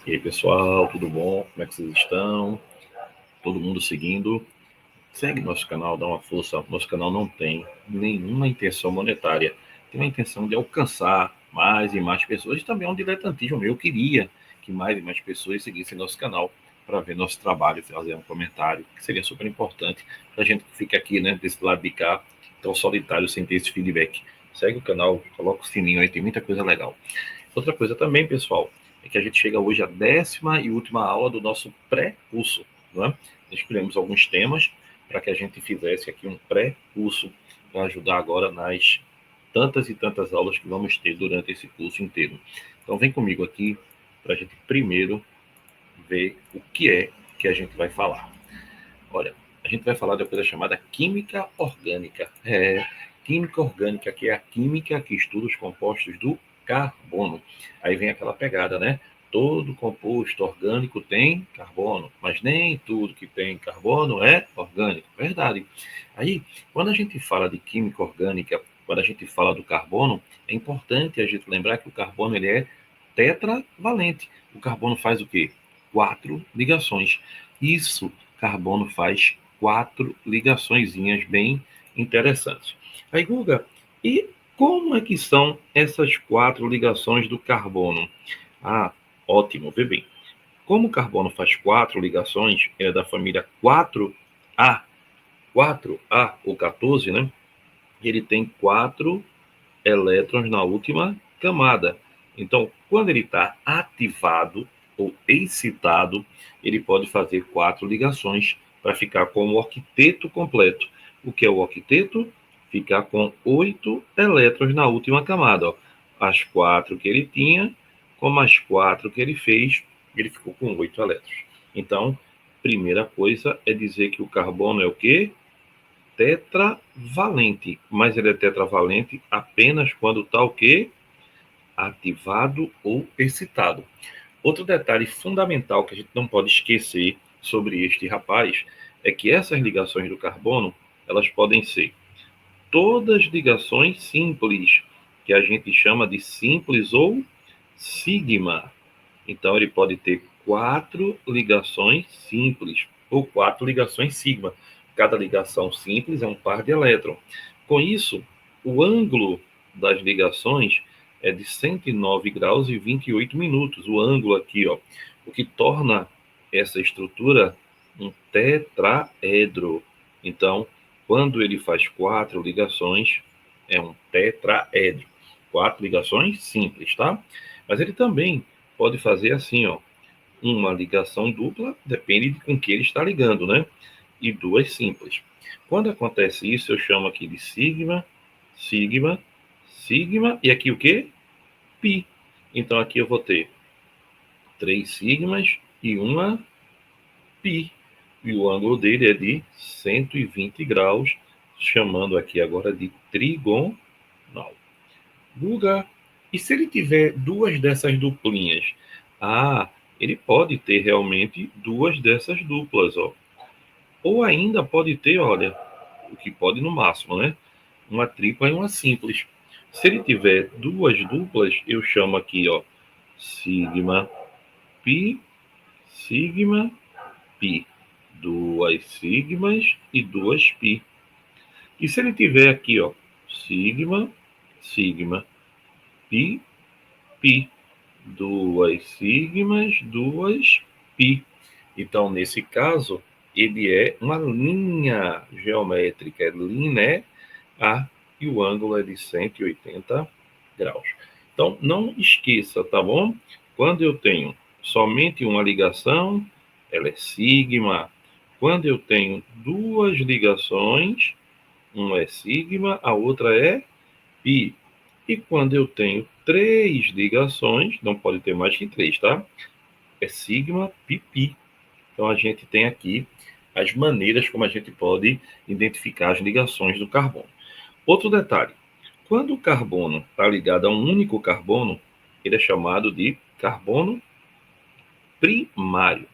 E aí, pessoal, tudo bom? Como é que vocês estão? Todo mundo seguindo? Segue nosso canal, dá uma força. Nosso canal não tem nenhuma intenção monetária. Tem uma intenção de alcançar mais e mais pessoas. E também é um diletantismo meu. Eu queria que mais e mais pessoas seguissem nosso canal para ver nosso trabalho, fazer um comentário, que seria super importante para a gente que fica aqui, né, desse lado de cá, tão solitário, sem ter esse feedback. Segue o canal, coloca o sininho aí, tem muita coisa legal. Outra coisa também, pessoal, é que a gente chega hoje à 10ª e última aula do nosso pré-curso. Né? Escolhemos alguns temas para que a gente fizesse aqui um pré-curso para ajudar agora nas tantas e tantas aulas que vamos ter durante esse curso inteiro. Então vem comigo aqui para a gente primeiro ver o que é que a gente vai falar. Olha, a gente vai falar de uma coisa chamada química orgânica. Química orgânica, que é a química que estuda os compostos do carbono. Aí vem aquela pegada, né? Todo composto orgânico tem carbono, mas nem tudo que tem carbono é orgânico. Verdade. Aí, quando a gente fala de química orgânica, quando a gente fala do carbono, é importante a gente lembrar que o carbono ele é tetravalente. O carbono faz o quê? 4 ligações. Isso, carbono faz 4 ligaçõezinhas bem interessantes. Aí, Guga, e como é que são essas 4 ligações do carbono? Ah, ótimo, vê bem. Como o carbono faz 4 ligações, é da família 4A, 4A ou 14, né? Ele tem 4 elétrons na última camada. Então, quando ele está ativado ou excitado, ele pode fazer 4 ligações para ficar com o octeto completo. O que é o octeto? Ficar com 8 elétrons na última camada. Ó. As 4 que ele tinha, como as 4 que ele fez, ele ficou com 8 elétrons. Então, primeira coisa é dizer que o carbono é o quê? Tetravalente, mas ele é tetravalente apenas quando está o quê? Ativado ou excitado. Outro detalhe fundamental que a gente não pode esquecer sobre este rapaz é que essas ligações do carbono, elas podem ser todas ligações simples, que a gente chama de simples ou sigma. Então ele pode ter 4 ligações simples ou 4 ligações sigma. Cada ligação simples é um par de elétrons. Com isso, o ângulo das ligações é de 109 graus e 28 minutos. O ângulo aqui, ó, o que torna essa estrutura um tetraedro. Então, quando ele faz 4 ligações, é um tetraedro. 4 ligações simples, tá? Mas ele também pode fazer assim, ó, uma ligação dupla, depende de com que ele está ligando, né? E 2 simples. Quando acontece isso, eu chamo aqui de sigma, sigma, sigma, e aqui o quê? Pi. Então aqui eu vou ter 3 sigmas e uma pi. E o ângulo dele é de 120 graus, chamando aqui agora de trigonal. Guga, e se ele tiver 2 dessas duplinhas? Ah, ele pode ter realmente 2 dessas duplas, ó. Ou ainda pode ter, olha, o que pode no máximo, né? Uma tripla e uma simples. Se ele tiver 2 duplas, eu chamo aqui, ó, sigma pi, sigma pi. 2 sigmas e 2 pi. E se ele tiver aqui, ó, sigma, sigma, pi, pi. 2 sigmas, 2 pi. Então, nesse caso, ele é uma linha geométrica, é linear, e o ângulo é de 180 graus. Então, não esqueça, tá bom? Quando eu tenho somente uma ligação, ela é sigma. Quando eu tenho 2 ligações, uma é sigma, a outra é pi. E quando eu tenho 3 ligações, não pode ter mais que 3, tá? É sigma, pi, pi. Então a gente tem aqui as maneiras como a gente pode identificar as ligações do carbono. Outro detalhe, quando o carbono está ligado a um único carbono, ele é chamado de carbono primário.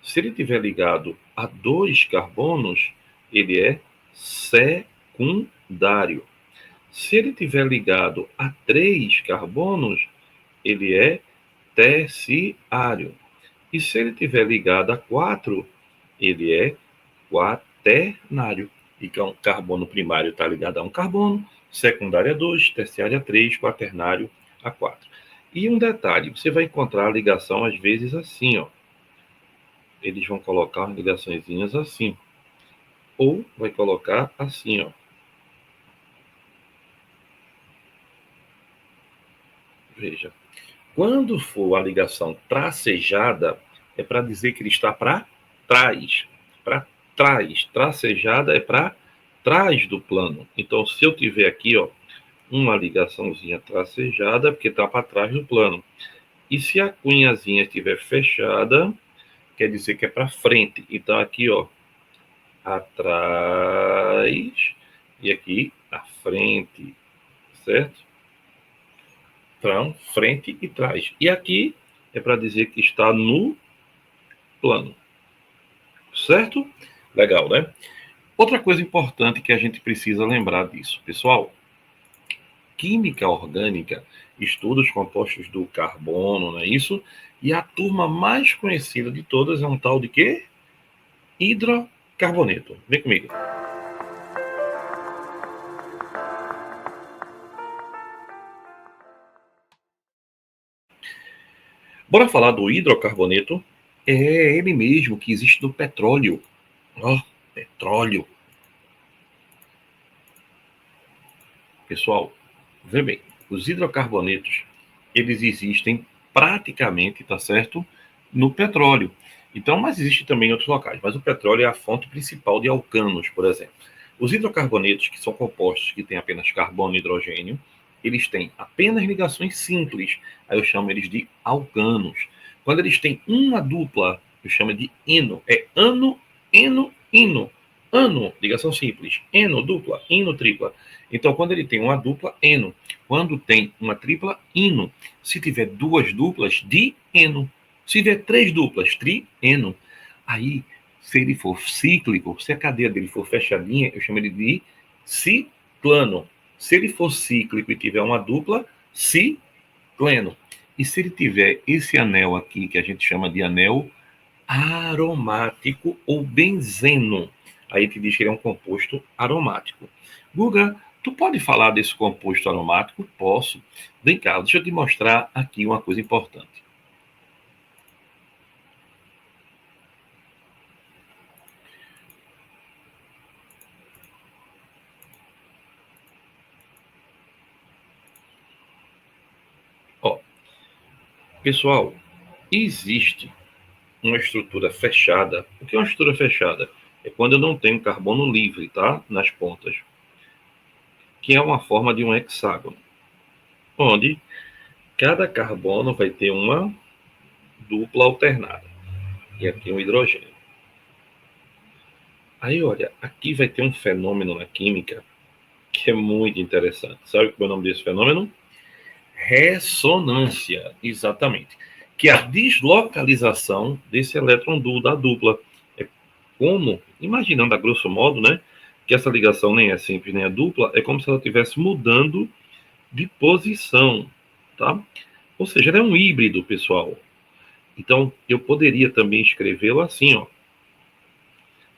Se ele estiver ligado a 2 carbonos, ele é secundário. Se ele estiver ligado a 3 carbonos, ele é terciário. E se ele tiver ligado a 4, ele é quaternário. Então, carbono primário está ligado a um carbono, secundário a 2, terciário a 3, quaternário a 4. E um detalhe, você vai encontrar a ligação às vezes assim, ó. Eles vão colocar as ligaçõezinhas assim. Ou vai colocar assim, ó. Veja. Quando for a ligação tracejada, é para dizer que ele está para trás. Para trás. Tracejada é para trás do plano. Então, se eu tiver aqui, ó, uma ligaçãozinha tracejada, porque está para trás do plano. E se a cunhazinha estiver fechada, quer dizer que é para frente. Então, aqui, ó, atrás e aqui à frente, certo? Então, frente e trás. E aqui é para dizer que está no plano, certo? Legal, né? Outra coisa importante que a gente precisa lembrar disso, pessoal, química orgânica estuda os compostos do carbono, não é isso? E a turma mais conhecida de todas é um tal de quê? Hidrocarboneto. Vem comigo. Bora falar do hidrocarboneto? É ele mesmo que existe no petróleo. Ó, petróleo. Pessoal, vê bem, os hidrocarbonetos, eles existem praticamente, tá certo? No petróleo. Então, mas existe também em outros locais. Mas o petróleo é a fonte principal de alcanos, por exemplo. Os hidrocarbonetos, que são compostos que têm apenas carbono e hidrogênio, eles têm apenas ligações simples. Aí eu chamo eles de alcanos. Quando eles têm uma dupla, eu chamo de eno. É ano, eno, ino. Ano, ligação simples. Eno, dupla. Ino, tripla. Então, quando ele tem uma dupla, eno. Quando tem uma tripla, ino. Se tiver duas duplas, dieno. Se tiver três duplas, trieno. Aí, se ele for cíclico, se a cadeia dele for fechadinha, eu chamo ele de ciclano. Se ele for cíclico e tiver uma dupla, cicleno. E se ele tiver esse anel aqui, que a gente chama de anel aromático ou benzeno, aí te diz que ele é um composto aromático. Guga, tu pode falar desse composto aromático? Posso. Vem cá, deixa eu te mostrar aqui uma coisa importante. Ó, pessoal, existe uma estrutura fechada. O que é uma estrutura fechada? É quando eu não tenho carbono livre, tá? Nas pontas. Que é uma forma de um hexágono. Onde cada carbono vai ter uma dupla alternada. E aqui um hidrogênio. Aí, olha, aqui vai ter um fenômeno na química que é muito interessante. Sabe qual é o nome desse fenômeno? Ressonância, exatamente. Que é a deslocalização desse elétron da dupla. É como, imaginando a grosso modo, né, que essa ligação nem é simples nem é dupla, é como se ela estivesse mudando de posição, tá? Ou seja, ela é um híbrido, pessoal. Então, eu poderia também escrevê-lo assim, ó.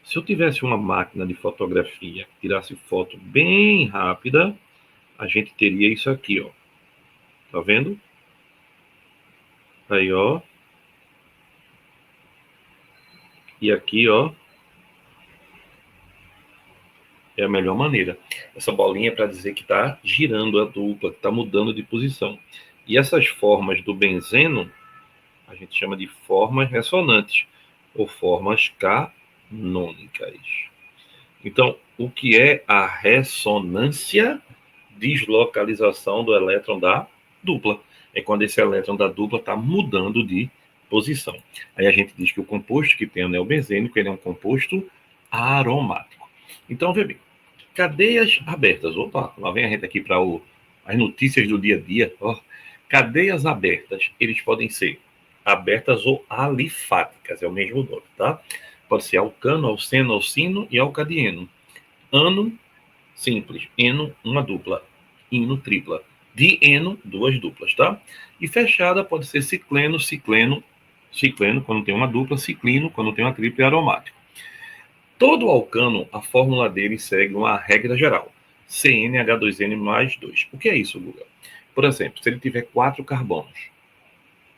Se eu tivesse uma máquina de fotografia que tirasse foto bem rápida, a gente teria isso aqui, ó. Tá vendo? Aí, ó. E aqui, ó, é a melhor maneira. Essa bolinha é para dizer que está girando a dupla, que está mudando de posição. E essas formas do benzeno, a gente chama de formas ressonantes, ou formas canônicas. Então, o que é a ressonância? Deslocalização do elétron da dupla. É quando esse elétron da dupla está mudando de posição. Aí a gente diz que o composto que tem anel benzênico, ele é um composto aromático. Então, vê bem, cadeias abertas. Opa, lá vem a gente aqui para as notícias do dia a dia. Oh, cadeias abertas, eles podem ser abertas ou alifáticas, é o mesmo nome, tá? Pode ser alcano, alceno, alcino e alcadieno. Ano, simples. Eno, uma dupla. Ino, tripla. Dieno, duas duplas, tá? E fechada pode ser cicleno, cicleno Cicleno, quando tem uma dupla. Ciclino, quando tem uma tripla, e aromático. Todo alcano, a fórmula dele segue uma regra geral. CnH2n mais 2. O que é isso, Guga? Por exemplo, se ele tiver 4 carbonos,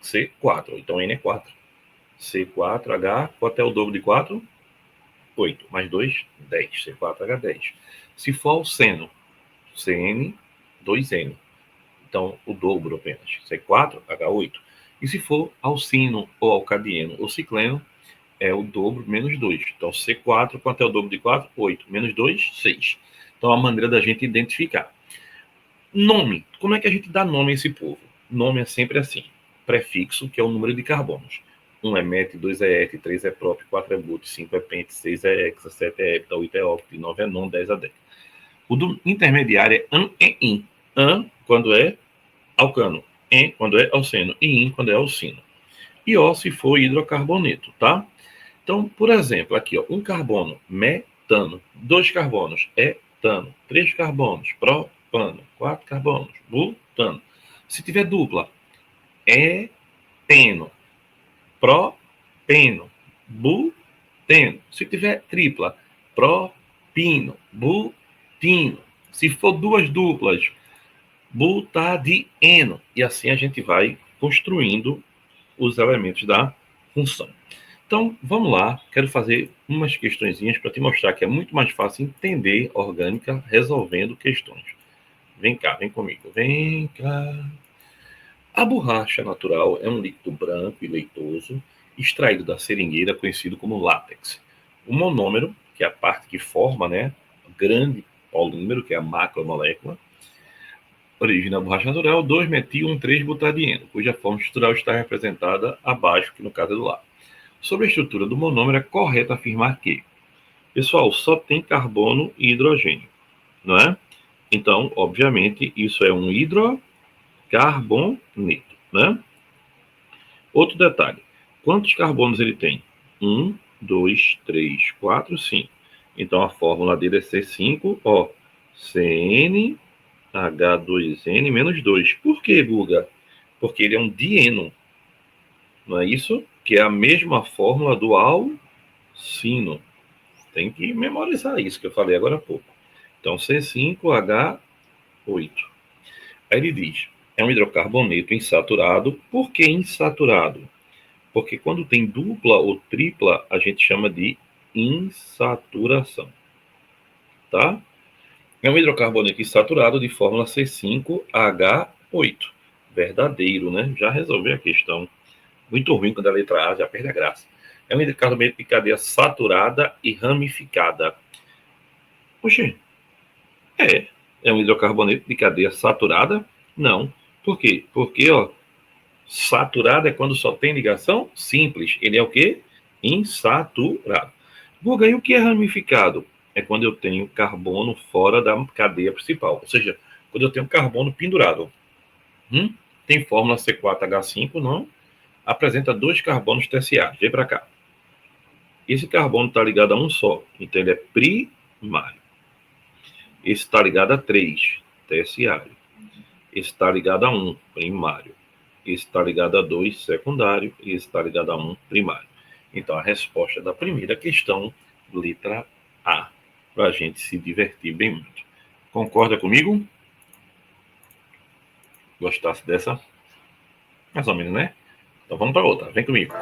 C4, então N é 4. C4H, quanto é o dobro de 4? 8. Mais 2, 10. C4H10. Se for alceno, CN, 2N. Então, o dobro apenas. C4H8. E se for alcino, ou alcadieno, ou cicleno, é o dobro menos 2. Então, C4, quanto é o dobro de 4? 8. Menos 2, 6. Então, é a maneira da gente identificar. Nome. Como é que a gente dá nome a esse povo? Nome é sempre assim. Prefixo, que é o número de carbonos. 1 é met, 2 é et, 3 é prop, 4 é but, 5 é pent, 6 é hexa, 7 é hepta, 8 é oct, 9 é non, 10 é dec. O do intermediário é an e in. An, quando é alcano. En, quando é alceno. E in, quando é alcino. E O, se for hidrocarboneto, tá? Então, por exemplo, aqui, ó, um carbono, metano. 2 carbonos, etano. 3 carbonos, propano. 4 carbonos, butano. Se tiver dupla, eteno, propeno, buteno. Se tiver tripla, propino, butino. Se for duas duplas, butadieno. E assim a gente vai construindo os elementos da função. Então, vamos lá. Quero fazer umas questõezinhas para te mostrar que é muito mais fácil entender orgânica resolvendo questões. Vem cá, vem comigo. Vem cá. A borracha natural é um líquido branco e leitoso, extraído da seringueira, conhecido como látex. O monômero, que é a parte que forma, né, o grande polímero, que é a macromolécula, origina a borracha natural 2-metil-1,3-butadieno, cuja forma estrutural está representada abaixo, que no caso é do lado. Sobre a estrutura do monômero, é correto afirmar que, pessoal, só tem carbono e hidrogênio, não é? Então, obviamente, isso é um hidrocarboneto, né? Outro detalhe, quantos carbonos ele tem? 1, 2, 3, 4, 5. Então, a fórmula dele é C5O, CnH2n menos 2. Por que, Guga? Porque ele é um dieno, não é isso? Que é a mesma fórmula do alcino. Tem que memorizar isso que eu falei agora há pouco. Então, C5H8. Aí ele diz, é um hidrocarboneto insaturado. Por que insaturado? Porque quando tem dupla ou tripla, a gente chama de insaturação. Tá? É um hidrocarboneto insaturado de fórmula C5H8. Verdadeiro, né? Já resolveu a questão. Muito ruim quando a letra A já perde a graça. É um hidrocarboneto de cadeia saturada e ramificada. Oxê, é um hidrocarboneto de cadeia saturada? Não. Por quê? Porque, ó, saturado é quando só tem ligação simples. Ele é o quê? Insaturado. Guga, e o que é ramificado? É quando eu tenho carbono fora da cadeia principal. Ou seja, quando eu tenho carbono pendurado. Tem fórmula C4H5, não? Apresenta 2 carbonos terciários. Vem para cá. Esse carbono está ligado a um só. Então, ele é primário. Esse está ligado a 3, terciário. Esse está ligado a 1, primário. Esse está ligado a 2, secundário. E esse está ligado a 1, primário. Então, a resposta da primeira questão, letra A, para a gente se divertir bem muito. Concorda comigo? Gostasse dessa? Mais ou menos, né? Então, vamos para outra. Vem comigo.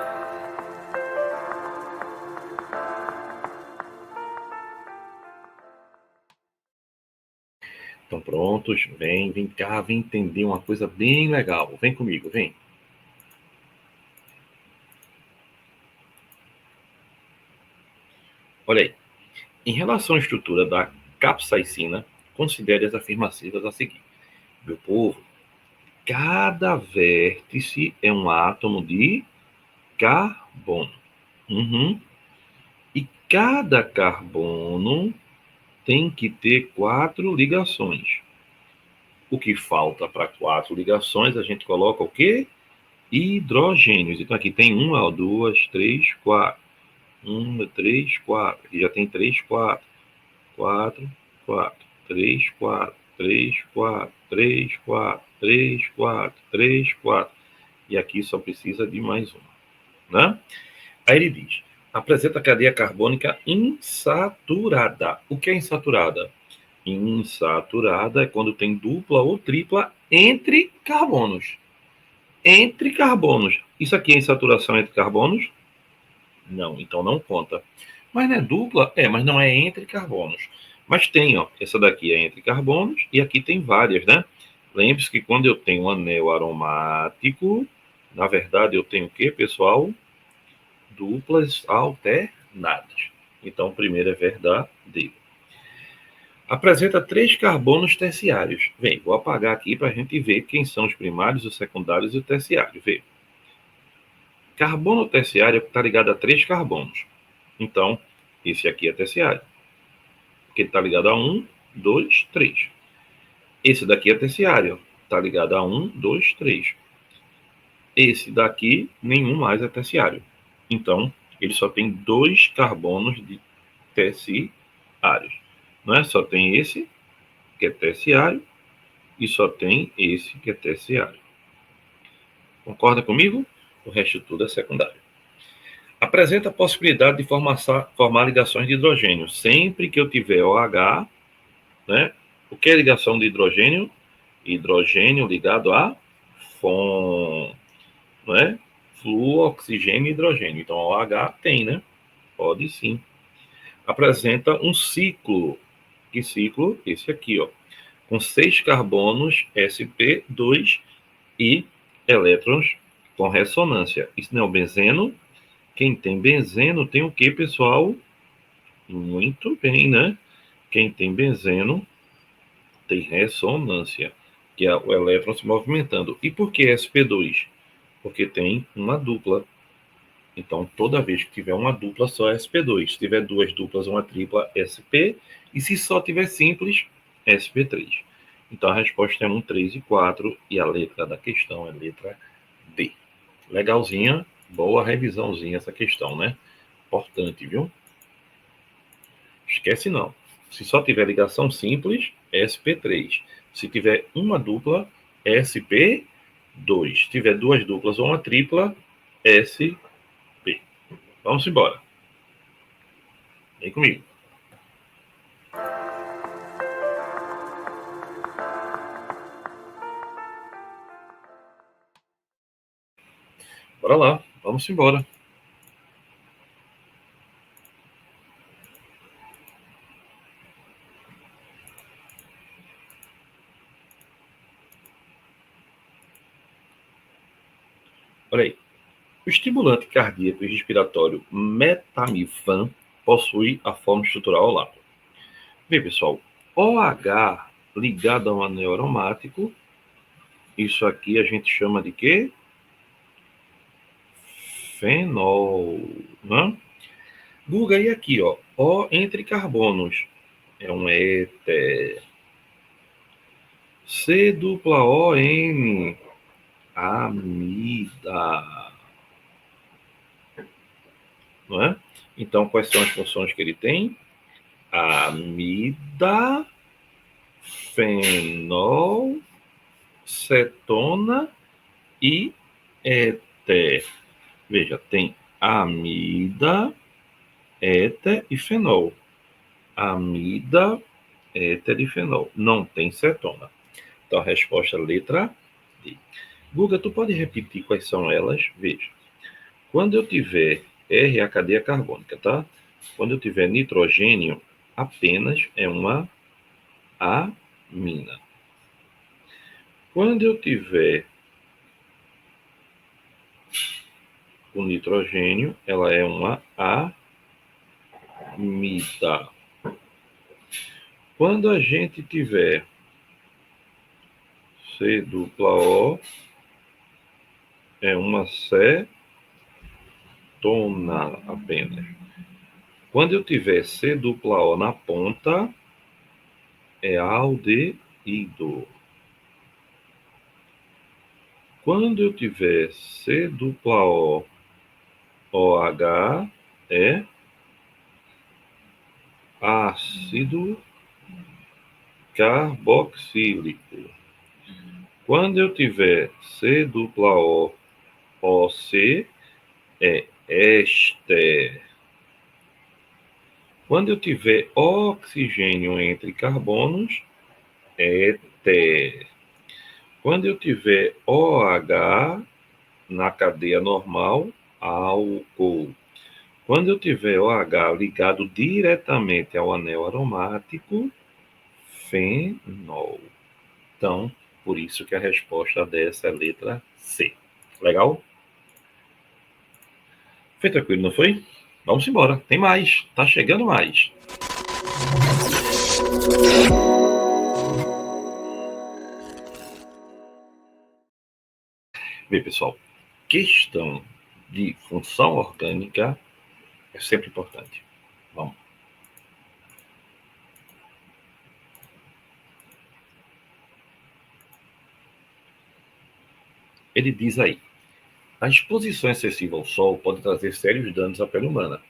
Estão prontos? Vem cá, vem entender uma coisa bem legal. Vem comigo, vem. Olha aí. Em relação à estrutura da capsaicina, considere as afirmativas a seguir. Meu povo, cada vértice é um átomo de carbono. E cada carbono tem que ter 4 ligações. O que falta para 4 ligações, a gente coloca o quê? Hidrogênios. Então, aqui tem 1, 2, 3, 4. 1, 3, 4. Aqui já tem 3, 4. 4, 4. 3, 4. 3, 4. 3, 4. 3, 4. 3, 4. E aqui só precisa de mais uma. né? Aí ele diz, apresenta cadeia carbônica insaturada. O que é insaturada? Insaturada é quando tem dupla ou tripla entre carbonos. Entre carbonos. Isso aqui é insaturação entre carbonos? Não, então não conta. Mas não é dupla? É, mas não é entre carbonos. Mas tem, ó, essa daqui é entre carbonos e aqui tem várias, né? Lembre-se que quando eu tenho um anel aromático, na verdade eu tenho o quê, pessoal? Duplas alternadas. Então, o primeiro é verdadeiro. Apresenta 3 carbonos terciários. Vem, vou apagar aqui para a gente ver quem são os primários, os secundários e o terciário. Vê. Carbono terciário está ligado a 3 carbonos. Então, esse aqui é terciário. Porque está ligado a 1, 2, 3. Esse daqui é terciário. Está ligado a 1, 2, 3. Esse daqui, nenhum mais é terciário. Então, ele só tem 2 carbonos de terciários. Não é? Só tem esse, que é terciário, e só tem esse, que é terciário. Concorda comigo? O resto tudo é secundário. Apresenta a possibilidade de formar ligações de hidrogênio. Sempre que eu tiver OH, né? O que é ligação de hidrogênio? Hidrogênio ligado a FON, não é? Fluo, oxigênio e hidrogênio. Então, OH tem, né? Pode sim. Apresenta um ciclo. Que ciclo? Esse aqui, ó. Com 6 carbonos, sp2 e elétrons com ressonância. Isso não é o benzeno? Quem tem benzeno tem o que, pessoal? Muito bem, né? Quem tem benzeno tem ressonância, que é o elétron se movimentando. E por que sp2? Porque tem uma dupla. Então, toda vez que tiver uma dupla, só é sp2. Se tiver duas duplas, uma tripla, sp. E se só tiver simples, sp3. Então, a resposta é 1, 3 e 4. E a letra da questão é letra D. Legalzinha, boa revisãozinha essa questão, né? Importante, viu? Esquece não. Se só tiver ligação simples, sp3. Se tiver uma dupla, sp2. Se tiver duas duplas ou uma tripla, sp. Vamos embora. Vem comigo. Bora lá, vamos embora. Olha aí. O estimulante cardíaco e respiratório metamifan possui a forma estrutural ao lado. Bem, pessoal, OH ligado a um anel aromático, isso aqui a gente chama de quê? Fenol, né? Guga, e aqui, ó, O entre carbonos, é um éter. C dupla O N, amida, não é? Então, quais são as funções que ele tem? Amida, fenol, cetona e éter. Veja, tem amida, éter e fenol. Amida, éter e fenol. Não tem cetona. Então, a resposta é letra D. Guga, tu pode repetir quais são elas? Veja. Quando eu tiver R é a cadeia carbônica, tá? Quando eu tiver nitrogênio, apenas é uma amina. Quando eu tiver o nitrogênio, ela é uma amida. Quando a gente tiver C dupla O, é uma cetona apenas. Quando eu tiver C dupla O na ponta, é aldeído. Quando eu tiver C dupla O, OH, é ácido carboxílico. Quando eu tiver C dupla O, OC, é éster. Quando eu tiver oxigênio entre carbonos, éter. Quando eu tiver OH na cadeia normal, álcool. Quando eu tiver OH ligado diretamente ao anel aromático, fenol. Então, por isso que a resposta dessa é a letra C. Legal? Foi tranquilo, não foi? Vamos embora. Tem mais. Tá chegando mais. Bem, pessoal, questão de função orgânica é sempre importante. Vamos. Ele diz aí: a exposição excessiva ao sol pode trazer sérios danos à pele humana.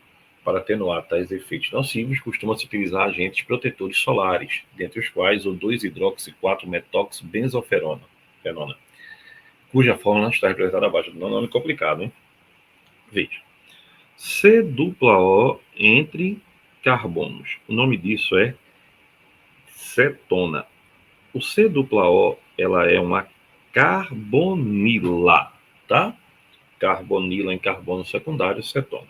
Para atenuar tais efeitos nocivos, costuma-se utilizar agentes protetores solares, dentre os quais o 2-hidroxi-4-metoxibenzofenona, cuja fórmula está representada abaixo. Não é nome complicado, hein? Veja. C-O entre carbonos. O nome disso é cetona. O C-O, ela é uma carbonila, tá? Carbonila em carbono secundário, cetona.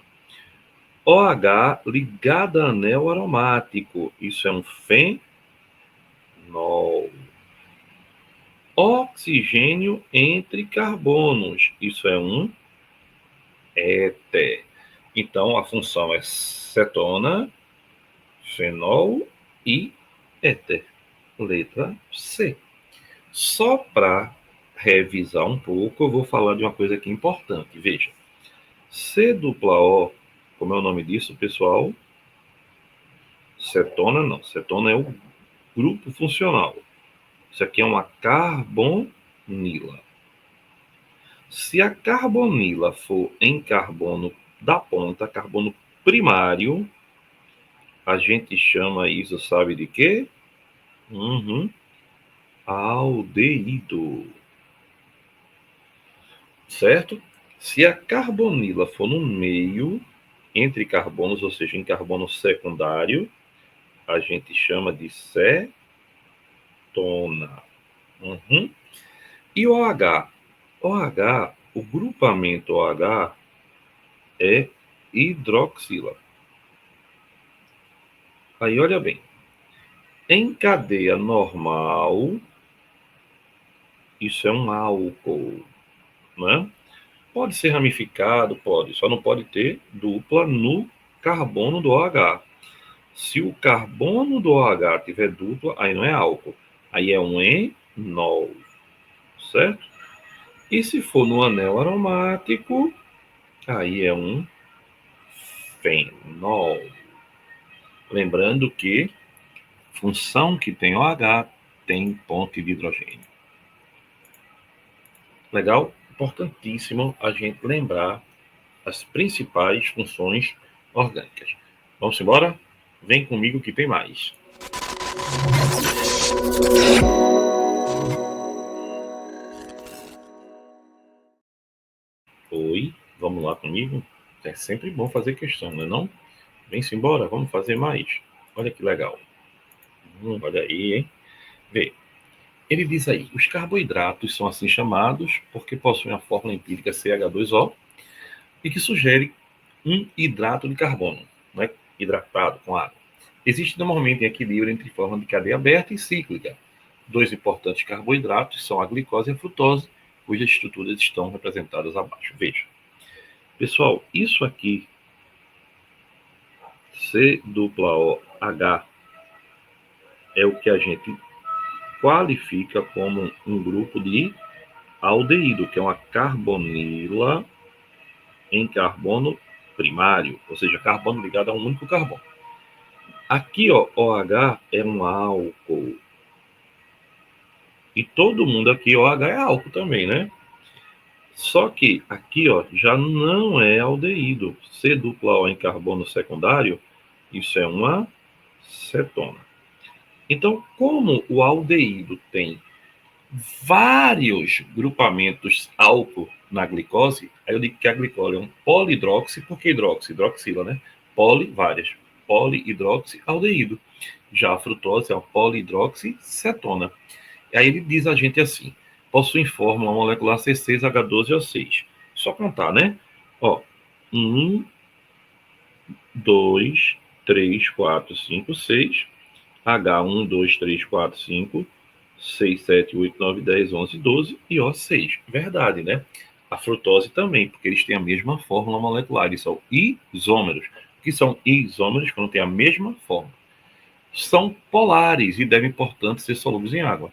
OH ligada a anel aromático. Isso é um fenol. Oxigênio entre carbonos. Isso é um éter. Então, a função é cetona, fenol e éter. Letra C. Só para revisar um pouco, eu vou falar de uma coisa aqui importante. Veja, C-O, como é o nome disso, pessoal? Cetona não. Cetona é o grupo funcional. Isso aqui é uma carbonila. Se a carbonila for em carbono da ponta, carbono primário, a gente chama isso, sabe de quê? Aldeído. Certo? Se a carbonila for no meio, entre carbonos, ou seja, em carbono secundário, a gente chama de cetona. E OH? OH, o grupamento OH é hidroxila. Aí, olha bem. Em cadeia normal, isso é um álcool, né? Pode ser ramificado, pode, só não pode ter dupla no carbono do OH. Se o carbono do OH tiver dupla, aí não é álcool, aí é um enol, certo? E se for no anel aromático, aí é um fenol. Lembrando que função que tem OH tem ponte de hidrogênio. Legal? Importantíssimo a gente lembrar as principais funções orgânicas. Vamos embora? Vem comigo que tem mais. Oi, vamos lá comigo? É sempre bom fazer questão, não é não? Vem-se embora, vamos fazer mais. Olha que legal. Olha aí, hein? Vê. Ele diz aí, os carboidratos são assim chamados porque possuem a fórmula empírica CH2O e que sugere um hidrato de carbono, né? Hidratado com água. Existe normalmente um equilíbrio entre forma de cadeia aberta e cíclica. Dois importantes carboidratos são a glicose e a frutose, cujas estruturas estão representadas abaixo. Veja. Pessoal, isso aqui, C-O-H, é o que a gente qualifica como um grupo de aldeído, que é uma carbonila em carbono primário, ou seja, carbono ligado a um único carbono. Aqui, ó, OH é um álcool. E todo mundo aqui, OH é álcool também, né? Só que aqui, ó, já não é aldeído. C-O em carbono secundário, isso é uma cetona. Então, como o aldeído tem vários grupamentos álcool na glicose, aí eu digo que a glicose é um polihidroxi, por que hidroxi? Hidroxila, né? Poli, várias. Polihidroxialdeído. Já a frutose é uma polihidroxicetona. E aí ele diz a gente assim, possui fórmula molecular C6H12O6. Só contar, né? Ó, 1, 2, 3, 4, 5, 6. H, 1, 2, 3, 4, 5, 6, 7, 8, 9, 10, 11, 12 e O6. Verdade, né? A frutose também, porque eles têm a mesma fórmula molecular, eles são isômeros. O que são isômeros quando têm a mesma fórmula? São polares e devem, portanto, ser solúveis em água.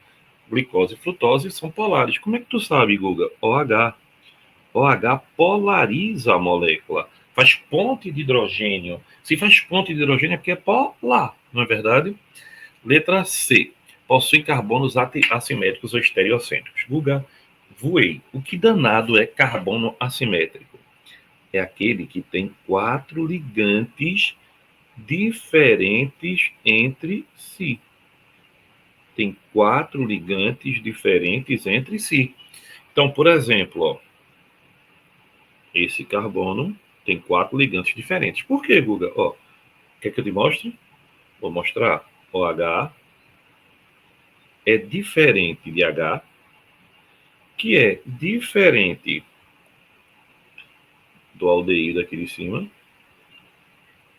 Glicose e frutose são polares. Como é que tu sabe, Guga? OH. OH polariza a molécula, faz ponte de hidrogênio. Se faz ponte de hidrogênio é porque é polar, não é verdade? Letra C. Possui carbonos assimétricos ou estereocêntricos. Guga, voei. O que danado é carbono assimétrico? É aquele que tem 4 ligantes diferentes entre si. Tem 4 ligantes diferentes entre si. Então, por exemplo, ó, esse carbono tem 4 ligantes diferentes. Por quê, Guga? Ó, quer que eu te mostre? Vou mostrar. OH é diferente de H, que é diferente do aldeído aqui de cima,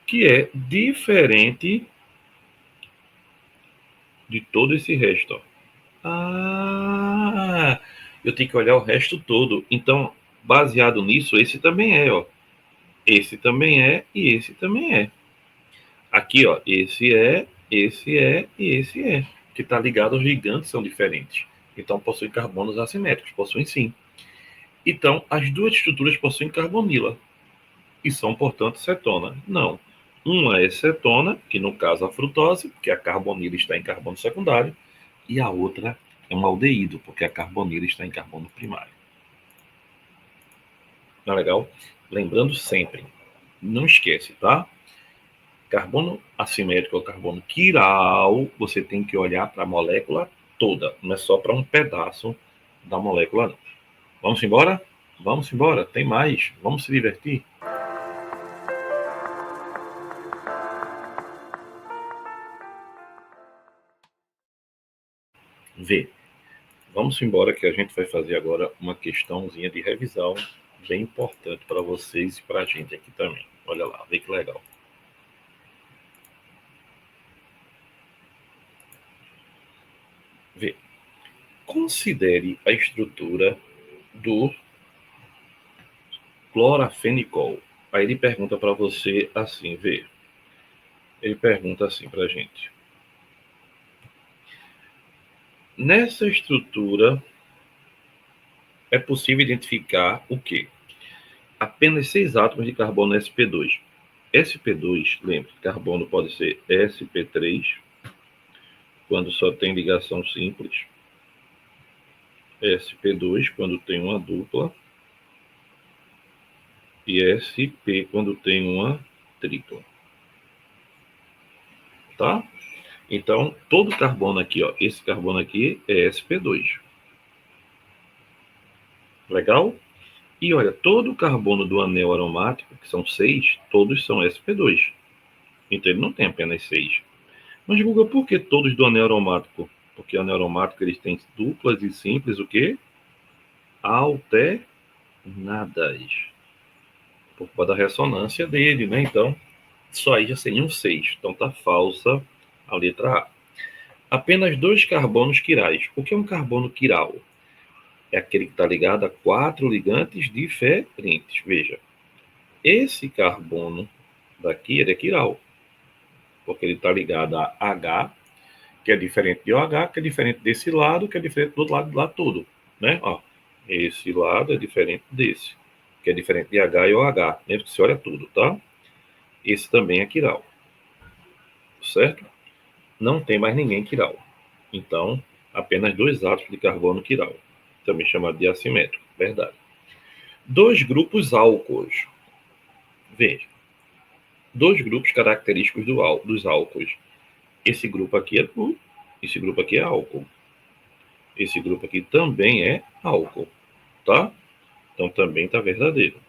que é diferente de todo esse resto. Ó. Ah, eu tenho que olhar o resto todo. Então, baseado nisso, esse também é, ó. Esse também é e esse também é. Aqui, ó, esse é e esse é. Que está ligado aos gigantes são diferentes. Então, possuem carbonos assimétricos, possuem sim. Então, as duas estruturas possuem carbonila e são, portanto, cetona. Não. Uma é cetona, que no caso a frutose, porque a carbonila está em carbono secundário, e a outra é um aldeído, porque a carbonila está em carbono primário. Não é legal? Lembrando sempre, não esquece, tá? Carbono assimétrico ou carbono quiral, você tem que olhar para a molécula toda, não é só para um pedaço da molécula, não. Vamos embora? Vamos embora, tem mais, vamos se divertir. Vê, vamos embora que a gente vai fazer agora uma questãozinha de revisão bem importante para vocês e para a gente aqui também. Olha lá, vê que legal. Vê, considere a estrutura do clorafenicol. Aí ele pergunta para você assim, vê. Ele pergunta assim para a gente. Nessa estrutura, é possível identificar o quê? Apenas 6 átomos de carbono sp2. Sp2, lembre, carbono pode ser sp3, quando só tem ligação simples. sp2, quando tem uma dupla. E sp, quando tem uma tripla. Tá? Então, todo carbono aqui, ó, esse carbono aqui é sp2. Legal? E olha, todo o carbono do anel aromático, que são 6, todos são sp2. Então ele não tem apenas 6. Mas, Guga, por que todos do anel aromático? Porque o anel aromático eles têm duplas e simples o quê? Alternadas. Por causa da ressonância dele, né? Então, isso aí já seria um 6. Então tá falsa a letra A. Apenas 2 carbonos quirais. O que é um carbono quiral? É aquele que está ligado a 4 ligantes diferentes. Veja, esse carbono daqui ele é quiral, porque ele está ligado a H, que é diferente de OH, que é diferente desse lado, que é diferente do outro lado lá todo, né? Ó, esse lado é diferente desse, que é diferente de H e OH, mesmo que você olha tudo, tá? Esse também é quiral, certo? Não tem mais ninguém quiral. Então, apenas 2 átomos de carbono quiral, também chamado de assimétrico, verdade. 2 grupos álcoois. Veja, 2 grupos característicos dos álcoois. Esse grupo aqui é álcool. esse grupo aqui também é álcool, tá? Então também está verdadeiro.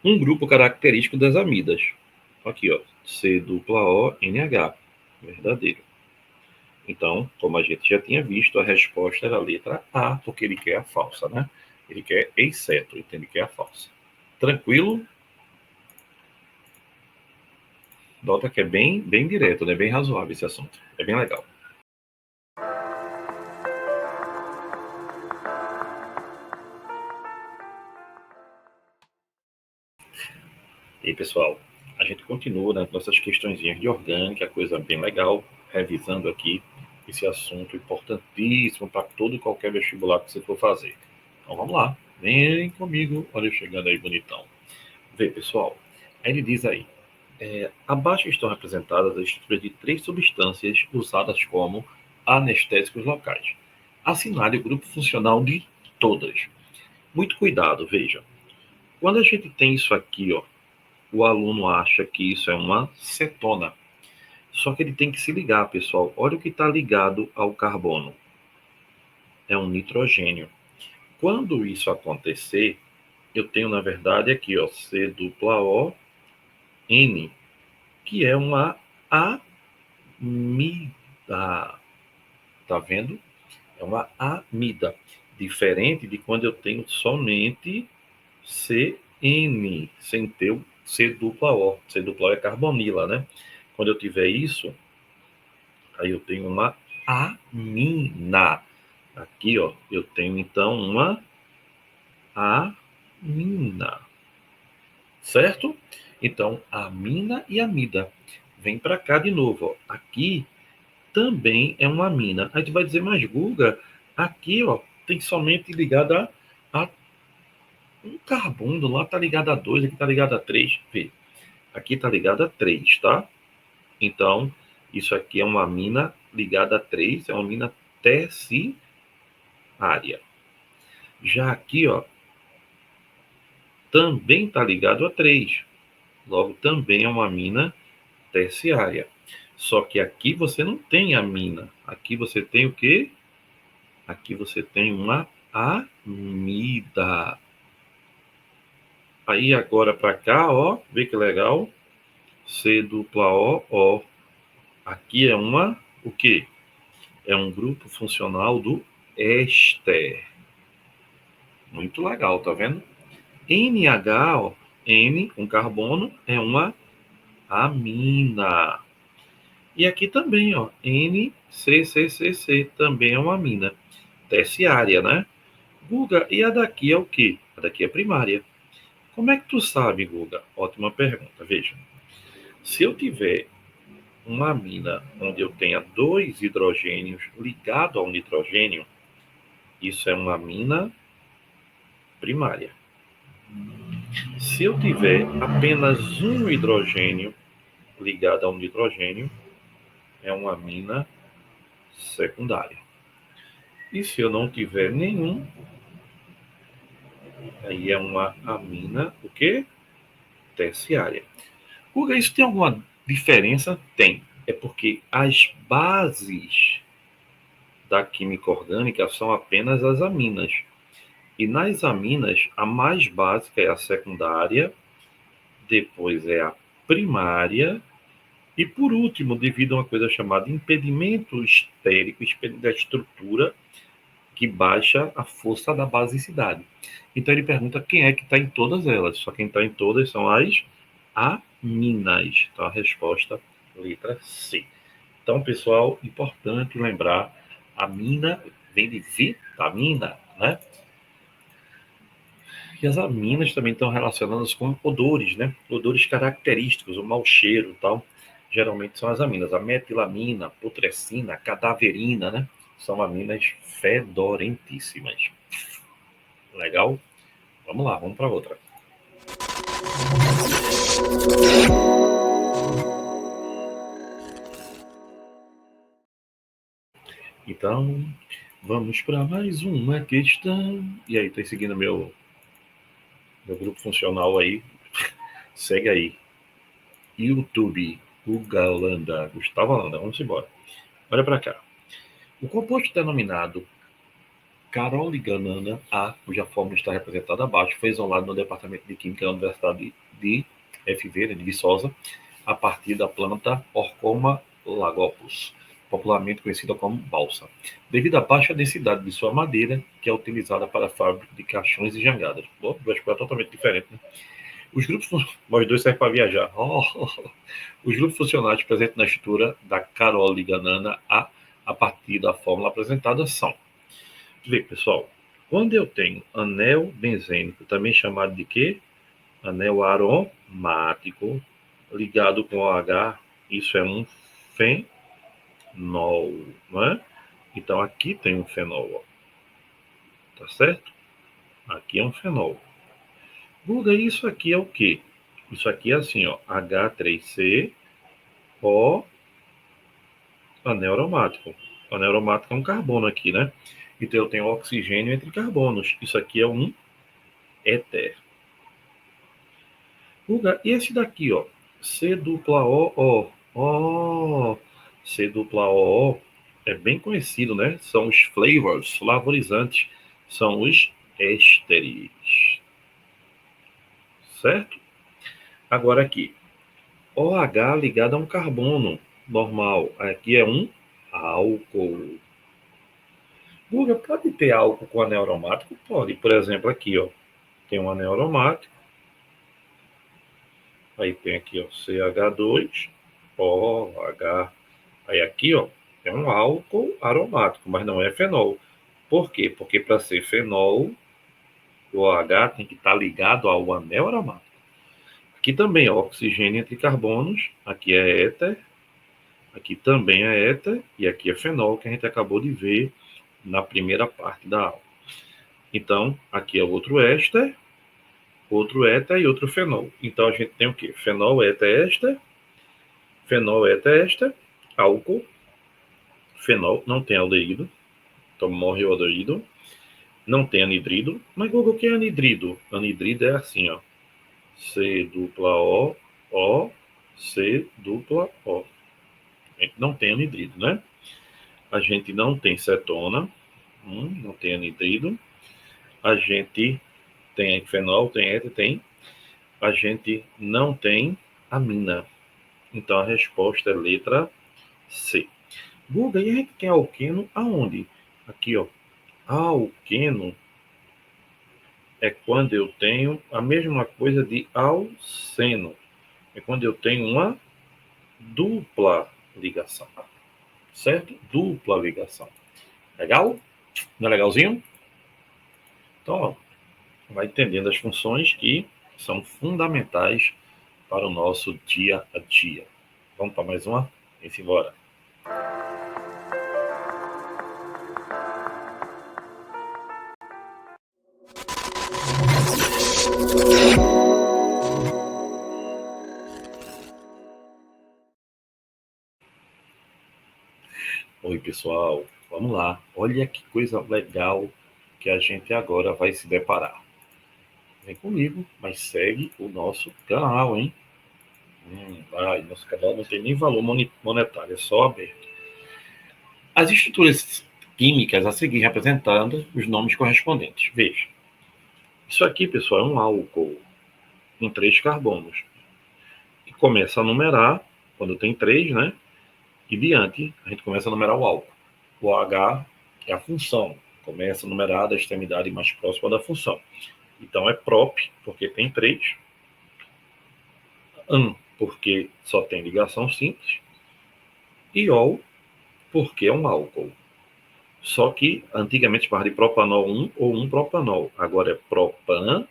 Um grupo característico das amidas. Aqui, ó, C-O-N-H, verdadeiro. Então, como a gente já tinha visto, a resposta era a letra A, porque ele quer a falsa, né? Ele quer exceto, então ele quer a falsa. Tranquilo? Nota que é bem direto, né? Bem razoável esse assunto. É bem legal. E aí, pessoal, a gente continua nas nossas questõezinhas de orgânica, coisa bem legal, revisando aqui esse assunto importantíssimo para todo e qualquer vestibular que você for fazer. Então vamos lá, vem comigo, olha eu chegando aí bonitão. Vê, pessoal, aí ele diz aí, abaixo estão representadas as estruturas de 3 substâncias usadas como anestésicos locais. Assinale o grupo funcional de todas. Muito cuidado, veja. Quando a gente tem isso aqui, ó, o aluno acha que isso é uma cetona. Só que ele tem que se ligar, pessoal. Olha o que está ligado ao carbono. É um nitrogênio. Quando isso acontecer, eu tenho, na verdade, aqui, ó, C dupla O N, que é uma amida. Tá vendo? É uma amida. Diferente de quando eu tenho somente CN, sem ter o C dupla O. C dupla O é carbonila, né? Quando eu tiver isso, aí eu tenho uma amina. Aqui, ó, eu tenho então uma amina. Certo? Então, amina e amida. Vem para cá de novo, ó. Aqui também é uma amina. Aí tu vai dizer, mas Guga, aqui, ó, tem somente ligada a um carbono, lá tá ligado a 2, aqui tá ligado a 3. Vê, aqui tá ligado a 3, tá? Então, isso aqui é uma amina ligada a 3, é uma amina terciária. Já aqui, ó, também está ligado a 3. Logo, também é uma amina terciária. Só que aqui você não tem amina. Aqui você tem o quê? Aqui você tem uma amida. Aí agora para cá, ó, vê que legal. C dupla O, O. Aqui é uma, o quê? É um grupo funcional do éster. Muito legal, tá vendo? NH, ó, N, um carbono, é uma amina. E aqui também, ó, NCCCC, também é uma amina terciária, né? Guga, e a daqui é o quê? A daqui é primária. Como é que tu sabe, Guga? Ótima pergunta. Veja, se eu tiver uma amina onde eu tenha 2 hidrogênios ligados ao nitrogênio, isso é uma amina primária. Se eu tiver apenas um hidrogênio ligado ao nitrogênio, é uma amina secundária. E se eu não tiver nenhum, aí é uma amina, o quê? Terciária. Guga, isso tem alguma diferença? Tem. É porque as bases da química orgânica são apenas as aminas. E nas aminas, a mais básica é a secundária, depois é a primária, e por último, devido a uma coisa chamada impedimento estérico, impedimento da estrutura, que baixa a força da basicidade. Então ele pergunta quem é que está em todas elas. Só quem está em todas são as aminas. Então a resposta, letra C. Então, pessoal, importante lembrar, amina vem de vitamina, né? E as aminas também estão relacionadas com odores, né? Odores característicos, o mau cheiro e tal. Geralmente são as aminas. A metilamina, putrescina, cadaverina, né? São aminas fedorentíssimas. Legal? Vamos lá, vamos para outra. Então, vamos para mais uma questão. E aí, tá seguindo meu grupo funcional aí? Segue aí. YouTube, Guga Holanda, Gustavo Holanda, vamos embora. Olha para cá. O composto denominado caroliganana A, cuja fórmula está representada abaixo, foi isolado no Departamento de Química da Universidade de FV, de Viçosa, a partir da planta Orcoma lagopus, popularmente conhecida como balsa, devido à baixa densidade de sua madeira, que é utilizada para a fábrica de caixões e jangadas. Bom, duas coisas totalmente diferentes, né? Os grupos, nós dois servem para viajar. Os grupos funcionais presentes na estrutura da caroliganana a partir da fórmula apresentada são. Vê, pessoal, quando eu tenho anel benzênico, também chamado de quê? Anel aromático, ligado com OH, isso é um fenol, não é? Então aqui tem um fenol, ó. Tá certo? Aqui é um fenol. Guga, isso aqui é o quê? Isso aqui é assim, ó, H3C, O, anel aromático. O anel aromático é um carbono aqui, né? Então eu tenho oxigênio entre carbonos. Isso aqui é um éter. Guga, e esse daqui, ó, C dupla O, ó, C dupla O é bem conhecido, né? São os flavors, flavorizantes, são os ésteres, certo? Agora aqui, OH ligado a um carbono normal, aqui é um álcool. Guga, pode ter álcool com anel aromático? Pode, por exemplo, aqui, ó, tem um anel aromático, aí tem aqui, ó, CH2, OH. Aí aqui, ó, é um álcool aromático, mas não é fenol. Por quê? Porque para ser fenol, o OH tem que estar ligado ao anel aromático. Aqui também é oxigênio entre carbonos, aqui é éter, aqui também é éter, e aqui é fenol, que a gente acabou de ver na primeira parte da aula. Então, aqui é outro éster, outro éter e outro fenol. Então, a gente tem o quê? Fenol, éter, éster, fenol, éter, éster, álcool, fenol, não tem aldeído, então morre o aldeído, não tem anidrido, mas Google, o que é anidrido? Anidrido é assim, ó, C dupla O, C dupla O. A gente não tem anidrido, né? A gente não tem cetona, não tem anidrido. A gente tem fenol, tem éter, tem. A gente não tem amina. Então a resposta é letra C. Google, e a gente tem alqueno aonde? Aqui, ó. Alqueno é quando eu tenho a mesma coisa de alceno. É quando eu tenho uma dupla ligação. Certo? Dupla ligação. Legal? Não é legalzinho? Então, ó, vai entendendo as funções que são fundamentais para o nosso dia a dia. Vamos para mais uma? Vem-se embora. Oi, pessoal. Vamos lá. Olha que coisa legal que a gente agora vai se deparar. Vem comigo, mas segue o nosso canal, hein? Nosso canal não tem nem valor monetário, é só aberto. As estruturas químicas a seguir representando os nomes correspondentes. Veja. Isso aqui, pessoal, é um álcool com 3 carbonos. E começa a numerar, quando tem 3, né? E diante, a gente começa a numerar o álcool. O OH é a função. Começa a numerar da extremidade mais próxima da função. Então é prop, porque tem 3. An, porque só tem ligação simples. E ol, porque é um álcool. Só que antigamente chamava de propanol 1 ou 1-propanol. Agora é propan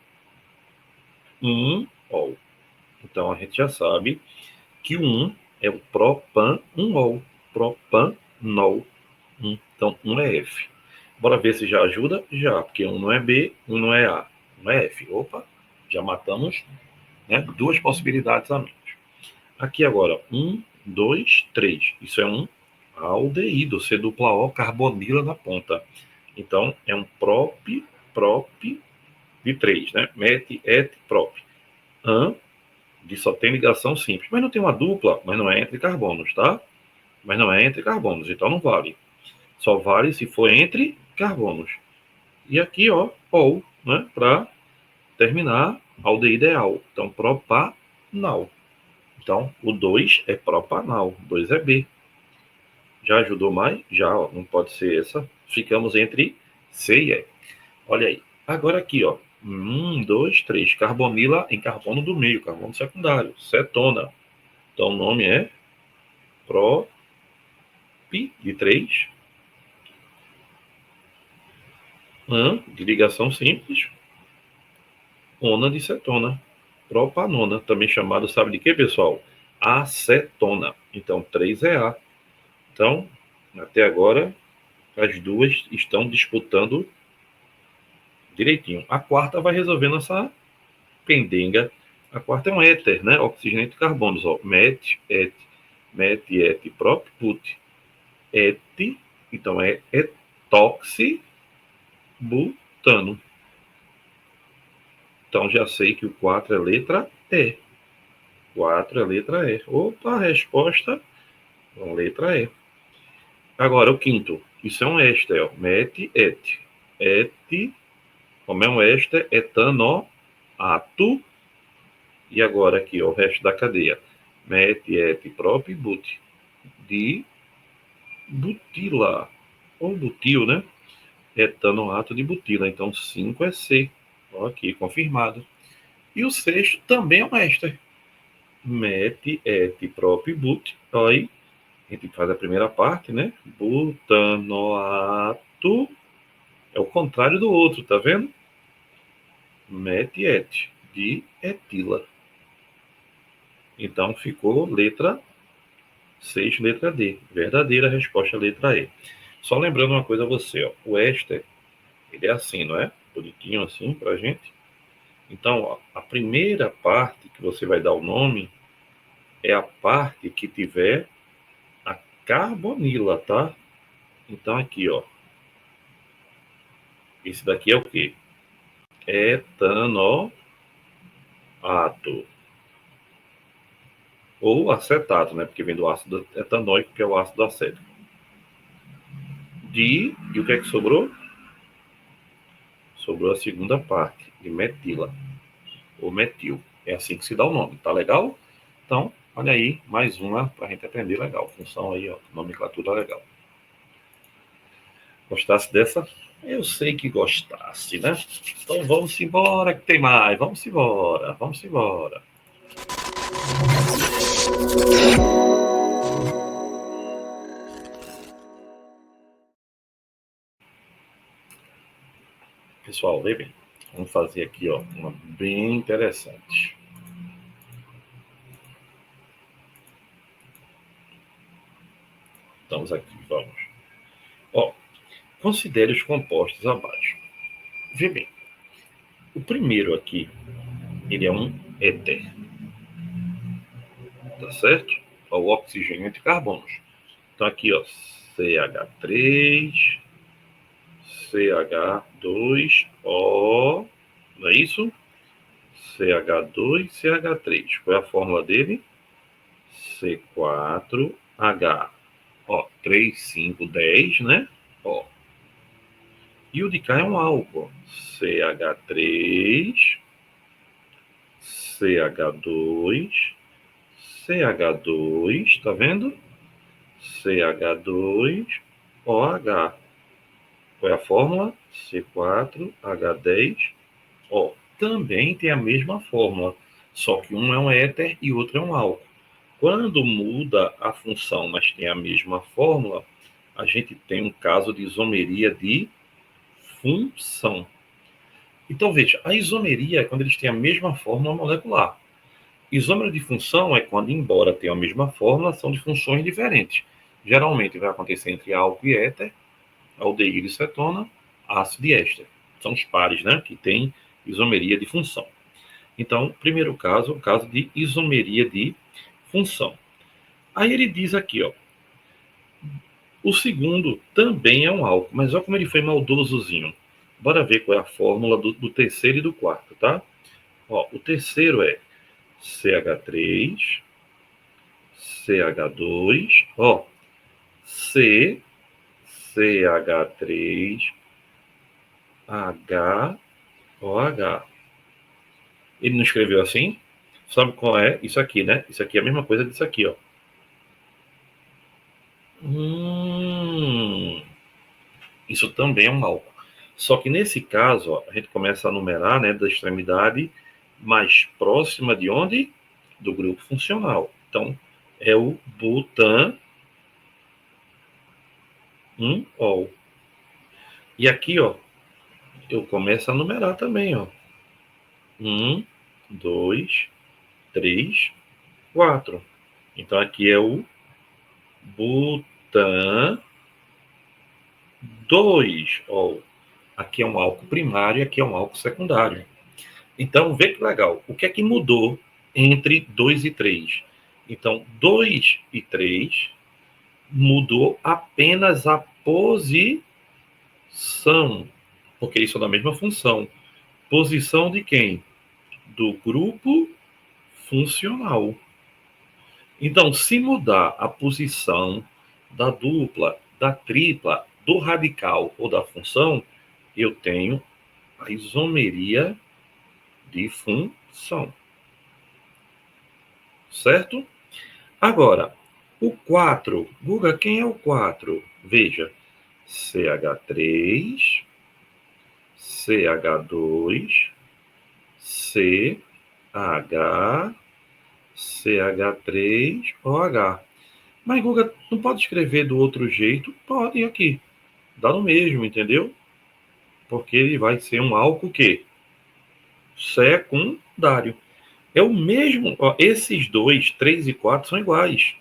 1-ol. Então a gente já sabe que o 1 é o propan-1-ol. Propanol. Então 1 é F. Bora ver se já ajuda? Já, porque 1 não é B, 1 não é A. 1 é F. Opa, já matamos, né, 2 possibilidades a menos. Aqui agora, 1, 2, 3. Isso é um aldeído, C dupla O, carbonila na ponta. Então, é um prop de 3, né? Met, et, prop. An, de só tem ligação simples. Mas não tem uma dupla, mas não é entre carbonos, tá? Mas não é entre carbonos, então não vale. Só vale se for entre carbonos. E aqui, ó, ol, né? Para terminar aldeído é al. Então, propanal. Então, o 2 é propanal, 2 é B. Já ajudou mais? Já, ó, não pode ser essa. Ficamos entre C e E. Olha aí. Agora aqui, ó. 2, 3. Carbonila em carbono do meio, carbono secundário. Cetona. Então, o nome é prop de 3. De ligação simples. Ona de cetona. Propanona. Também chamado, sabe de quê, pessoal? Acetona. Então, 3 é A. Então, até agora, as duas estão disputando direitinho. A quarta vai resolvendo essa pendenga. A quarta é um éter, né? Oxigênio de carbonos. Ó. Met, et, prop, put. Et, então é etoxibutano. Então já sei que o 4 é letra E. 4 é letra E. Opa, a resposta é letra E. Agora o quinto. Isso é um éster, ó. Met, et. Et, como é um éster, etanoato. E agora aqui, ó, o resto da cadeia. Met, et, prop, but. De butila. Ou butil, né? Etanoato de butila. Então 5 é C. Ó, aqui, confirmado. E o sexto também é um éster. Met, et, prop, but. Aí a gente faz a primeira parte, né? Butanoato é o contrário do outro, tá vendo? Met, et, de etila. Então ficou letra 6, letra D. Verdadeira resposta, letra E. Só lembrando uma coisa a você, ó. O éster, ele é assim, não é? Bonitinho assim pra gente. Então, ó, a primeira parte que você vai dar o nome é a parte que tiver a carbonila, tá? Então aqui, ó. Esse daqui é o quê? Etanoato. Ou acetato, né? Porque vem do ácido etanóico, que é o ácido acético. E o que é que sobrou? Sobrou a segunda parte, de metila, ou metil. É assim que se dá o nome, tá legal? Então, olha aí, mais uma para a gente aprender legal. Função aí, ó, nomenclatura legal. Gostasse dessa? Eu sei que gostasse, né? Então vamos embora que tem mais. Vamos embora, vamos embora. Pessoal, vê bem. Vamos fazer aqui, ó, uma bem interessante. Estamos aqui, vamos. Ó, considere os compostos abaixo. Vê bem. O primeiro aqui, ele é um éter, tá certo? Ó, o oxigênio entre carbonos. Então aqui, ó, CH3, CH2O, não é isso? CH2, CH3. Qual é a fórmula dele? C4H. Ó, 3, 5, 10, né? Ó. E o de cá é um álcool. CH3, CH2, CH2, tá vendo? CH2OH. Qual é a fórmula? C4H10O. Também tem a mesma fórmula, só que um é um éter e outro é um álcool. Quando muda a função, mas tem a mesma fórmula, a gente tem um caso de isomeria de função. Então, veja, a isomeria é quando eles têm a mesma fórmula molecular. Isômero de função é quando, embora tenham a mesma fórmula, são de funções diferentes. Geralmente vai acontecer entre álcool e éter, aldeído e cetona, ácido e éster. São os pares, né, que têm isomeria de função. Então, primeiro caso, o caso de isomeria de função. Aí ele diz aqui, ó, o segundo também é um álcool, mas olha como ele foi maldosozinho. Bora ver qual é a fórmula do terceiro e do quarto, tá? Ó, o terceiro é CH3, CH2, ó, C, CH3, H-O-H. Ele não escreveu assim? Sabe qual é? Isso aqui, né? Isso aqui é a mesma coisa disso aqui, ó. Isso também é um álcool. Só que nesse caso, ó, a gente começa a numerar, né, da extremidade mais próxima de onde? Do grupo funcional. Então, é o butan, ol. E aqui, ó, eu começo a numerar também, ó. 2, 3, 4. Então, aqui é o butan 2, ol. Aqui é um álcool primário e aqui é um álcool secundário. Então, vê que legal. O que é que mudou entre 2 e 3? Então, 2 e 3 mudou apenas a posição, porque eles são da mesma função. Posição de quem? Do grupo funcional. Então, se mudar a posição da dupla, da tripla, do radical ou da função, eu tenho a isomeria de função. Certo? Agora, o 4. Guga, quem é o 4? Veja, CH3, CH2, CH, CH3OH. Mas, Guga, não pode escrever do outro jeito? Pode aqui. Dá no mesmo, entendeu? Porque ele vai ser um álcool que secundário. É o mesmo, ó, esses dois, 3 e 4 são iguais,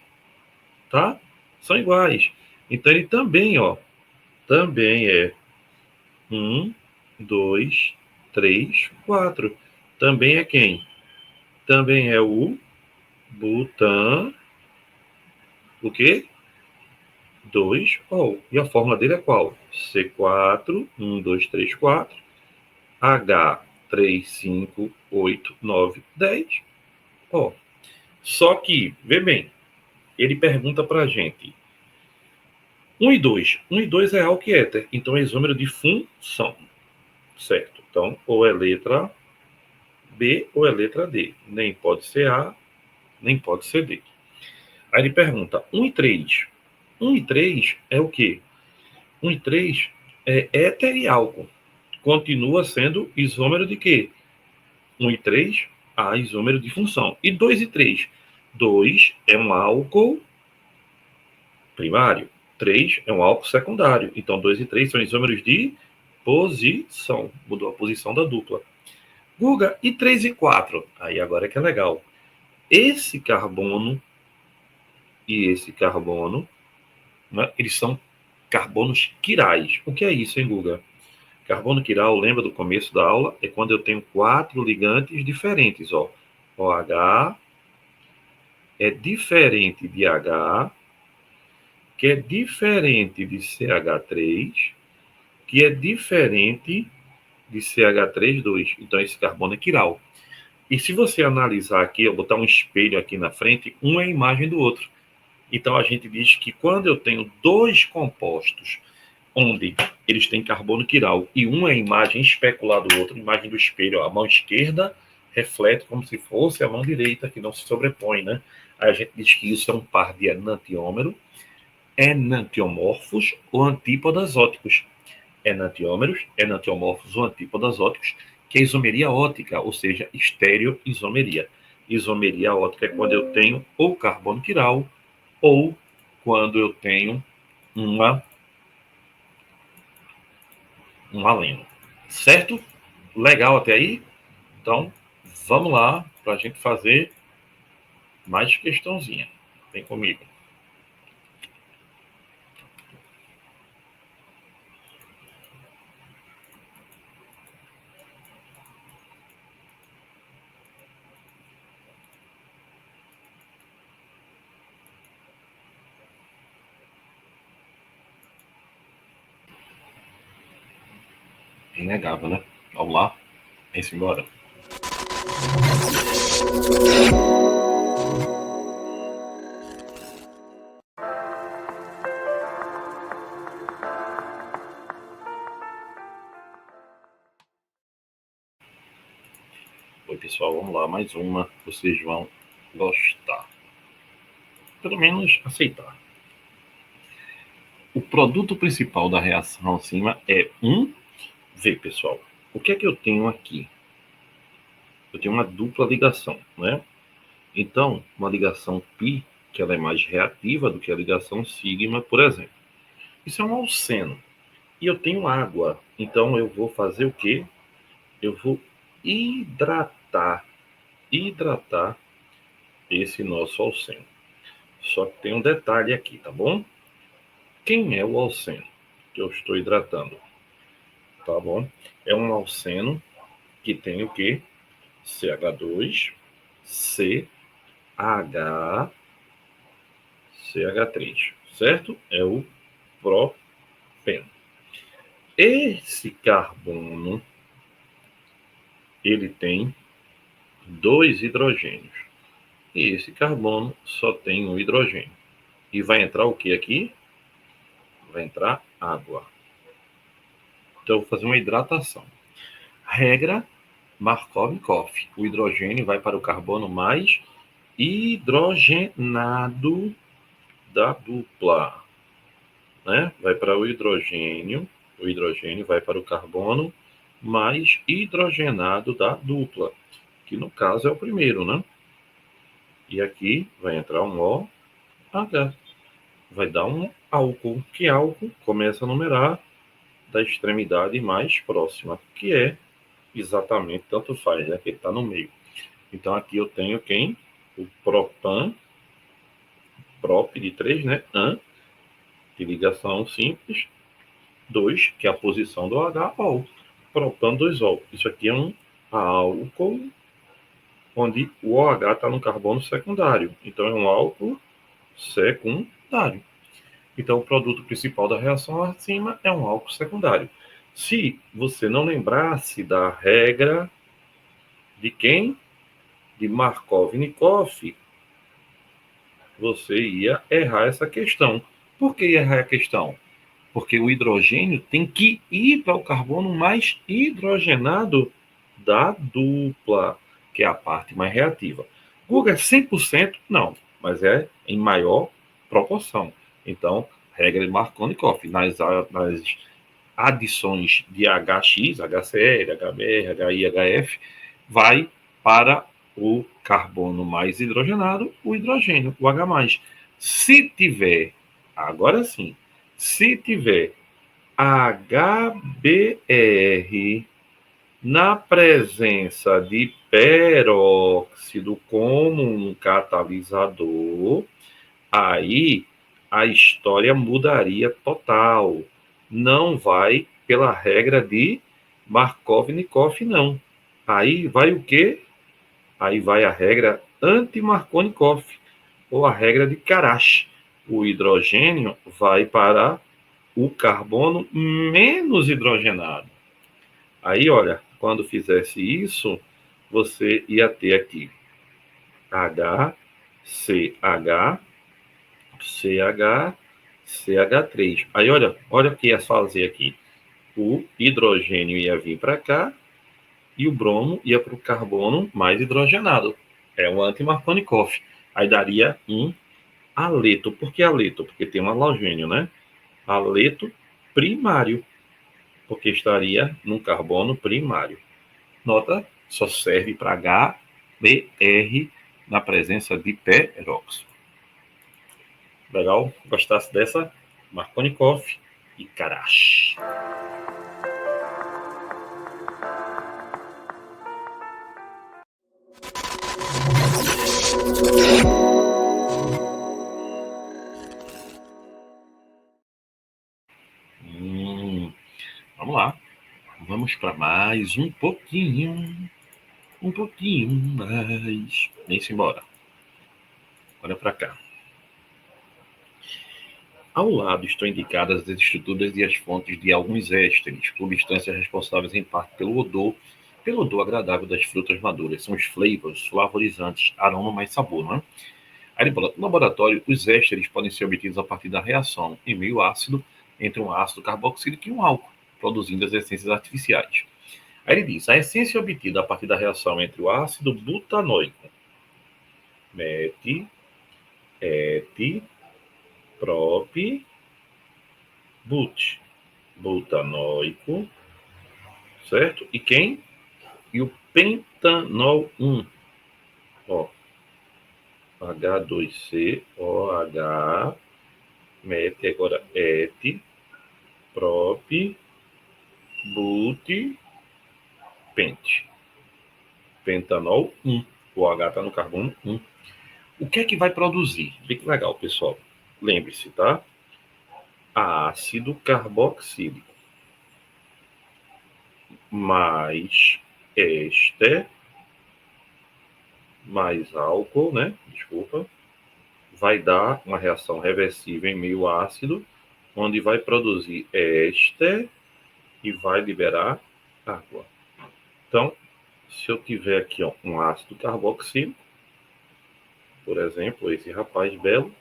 tá? São iguais. Então ele também, ó, também é 2, 3, 4. Também é quem? Também é o butan, o quê? 2 ol. E a fórmula dele é qual? C4, 2, 3, 4, H, 3, 5, 8, 9, 10. Ó. Só que, vê bem, ele pergunta pra gente 1 e 2. 1 e 2 é álcool e éter, então é isômero de função, certo? Então, ou é letra B ou é letra D. Nem pode ser A, nem pode ser D. Aí ele pergunta, 1 e 3. 1 e 3 é o quê? 1 e 3 é éter e álcool. Continua sendo isômero de quê? 1 e 3, A, isômero de função. E 2 e 3? 2 é um álcool primário. 3 é um álcool secundário. Então, 2 e 3 são isômeros de posição. Mudou a posição da dupla. Guga, e 3 e 4? Aí agora é que é legal. Esse carbono e esse carbono, né, eles são carbonos quirais. O que é isso, hein, Guga? Carbono quiral, lembra do começo da aula? É quando eu tenho 4 ligantes diferentes, ó. OH é diferente de H, que é diferente de CH3, que é diferente de CH3,2. Então, esse carbono é quiral. E se você analisar aqui, eu botar um espelho aqui na frente, um é a imagem do outro. Então, a gente diz que quando eu tenho dois compostos onde eles têm carbono quiral e um é a imagem especular do outro, imagem do espelho, ó, a mão esquerda reflete como se fosse a mão direita, que não se sobrepõe, né? Aí a gente diz que isso é um par de enantiômero, enantiomorfos ou antípodas óticos. Enantiômeros, enantiomorfos ou antípodas óticos, que é isomeria ótica, ou seja, estereoisomeria. Isomeria ótica é quando eu tenho ou carbono quiral ou quando eu tenho uma, um aleno. Certo? Legal até aí? Então, vamos lá para a gente fazer mais questãozinha. Vem comigo. Inegável, né? Vamos lá? Vem-se embora. vamos lá, mais uma, vocês vão gostar. Pelo menos aceitar. O produto principal da reação acima é Vê, pessoal, o que é que eu tenho aqui? Eu tenho uma dupla ligação, né? Então, uma ligação π, que ela é mais reativa do que a ligação sigma, por exemplo. Isso é um alceno. E eu tenho água. Então, eu vou fazer o quê? Eu vou hidratar esse nosso alceno. Só que tem um detalhe aqui, tá bom? Quem é o alceno que eu estou hidratando? Tá bom? É um alceno que tem o quê? CH2, CH3, certo? É o propeno. Esse carbono, ele tem 2 hidrogênios. E esse carbono só tem um hidrogênio. E vai entrar o que aqui? Vai entrar água. Então, eu vou fazer uma hidratação. Regra Markovnikov. O hidrogênio vai para o carbono mais hidrogenado da dupla, né? Vai para o hidrogênio vai para o carbono mais hidrogenado da dupla, que no caso é o primeiro, né? E aqui vai entrar um OH, vai dar um álcool, que álcool começa a numerar da extremidade mais próxima, que é exatamente, tanto faz, né? Que ele está no meio. Então aqui eu tenho quem? O propan, prop de 3, né? An, de ligação simples, 2, que é a posição do H, ol. Propan 2-ol. Isso aqui é um álcool onde o OH está no carbono secundário. Então é um álcool secundário. Então o produto principal da reação acima é um álcool secundário. Se você não lembrasse da regra de quem? De Markovnikov, você ia errar essa questão. Por que errar a questão? Porque o hidrogênio tem que ir para o carbono mais hidrogenado da dupla, que é a parte mais reativa. Guga é 100%? Não, mas é em maior proporção. Então, regra de Markovnikov, nas adições de HX, HCl, HBr, HI, HF, vai para o carbono mais hidrogenado, o hidrogênio, o H+. Se tiver, agora sim, se tiver HBr na presença de peróxido como um catalisador, aí a história mudaria total. Não vai pela regra de Markovnikov, não. Aí vai o quê? Aí vai a regra anti-Markovnikov, ou a regra de Karash. O hidrogênio vai para o carbono menos hidrogenado. Aí, olha, quando fizesse isso, você ia ter aqui HCH, CH, CH3. Aí, olha o que ia fazer aqui. O hidrogênio ia vir para cá e o bromo ia para o carbono mais hidrogenado. É um anti-Markovnikov. Aí daria um aleto. Por que aleto? Porque tem um halogênio, né? Aleto primário, porque estaria num carbono primário. Nota, só serve para HBr na presença de peróxido. Legal? Gostasse dessa? Markovnikov e Karash. Vamos lá. Vamos para mais um pouquinho mais. Vem-se embora. Olha para cá. Ao lado estão indicadas as estruturas e as fontes de alguns ésteres, substâncias responsáveis em parte pelo odor agradável das frutas maduras. São os flavors, flavorizantes, aroma mais sabor, não é? Aí, no laboratório, os ésteres podem ser obtidos a partir da reação em meio ácido entre um ácido carboxílico e um álcool, produzindo as essências artificiais. Aí ele diz, a essência obtida a partir da reação entre o ácido butanóico, met, et, prop, but, butanóico, certo? E quem? E o pentanol 1, ó, H2COH, met, agora et, prop, but, pent. Pentanol 1. O H está no carbono 1. O que é que vai produzir? Vê que legal, pessoal. Lembre-se, tá? Ácido carboxílico mais éster mais álcool, né? Desculpa. Vai dar uma reação reversível em meio ácido, onde vai produzir éster e vai liberar água. Então, se eu tiver aqui ó, um ácido carboxílico, por exemplo, esse rapaz belo,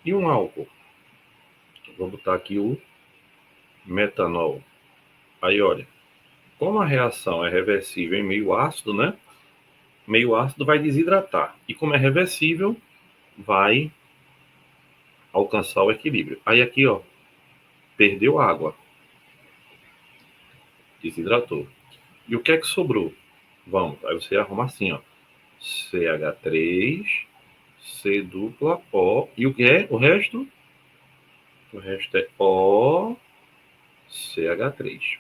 e um álcool, vou botar aqui o metanol. Aí, olha, como a reação é reversível em meio ácido, né? Meio ácido vai desidratar. E como é reversível, vai alcançar o equilíbrio. Aí aqui, ó, perdeu água, desidratou. E o que é que sobrou? Vamos, aí você arruma assim, ó. CH3, C dupla, O. E o que é? O resto? O resto é O, CH3.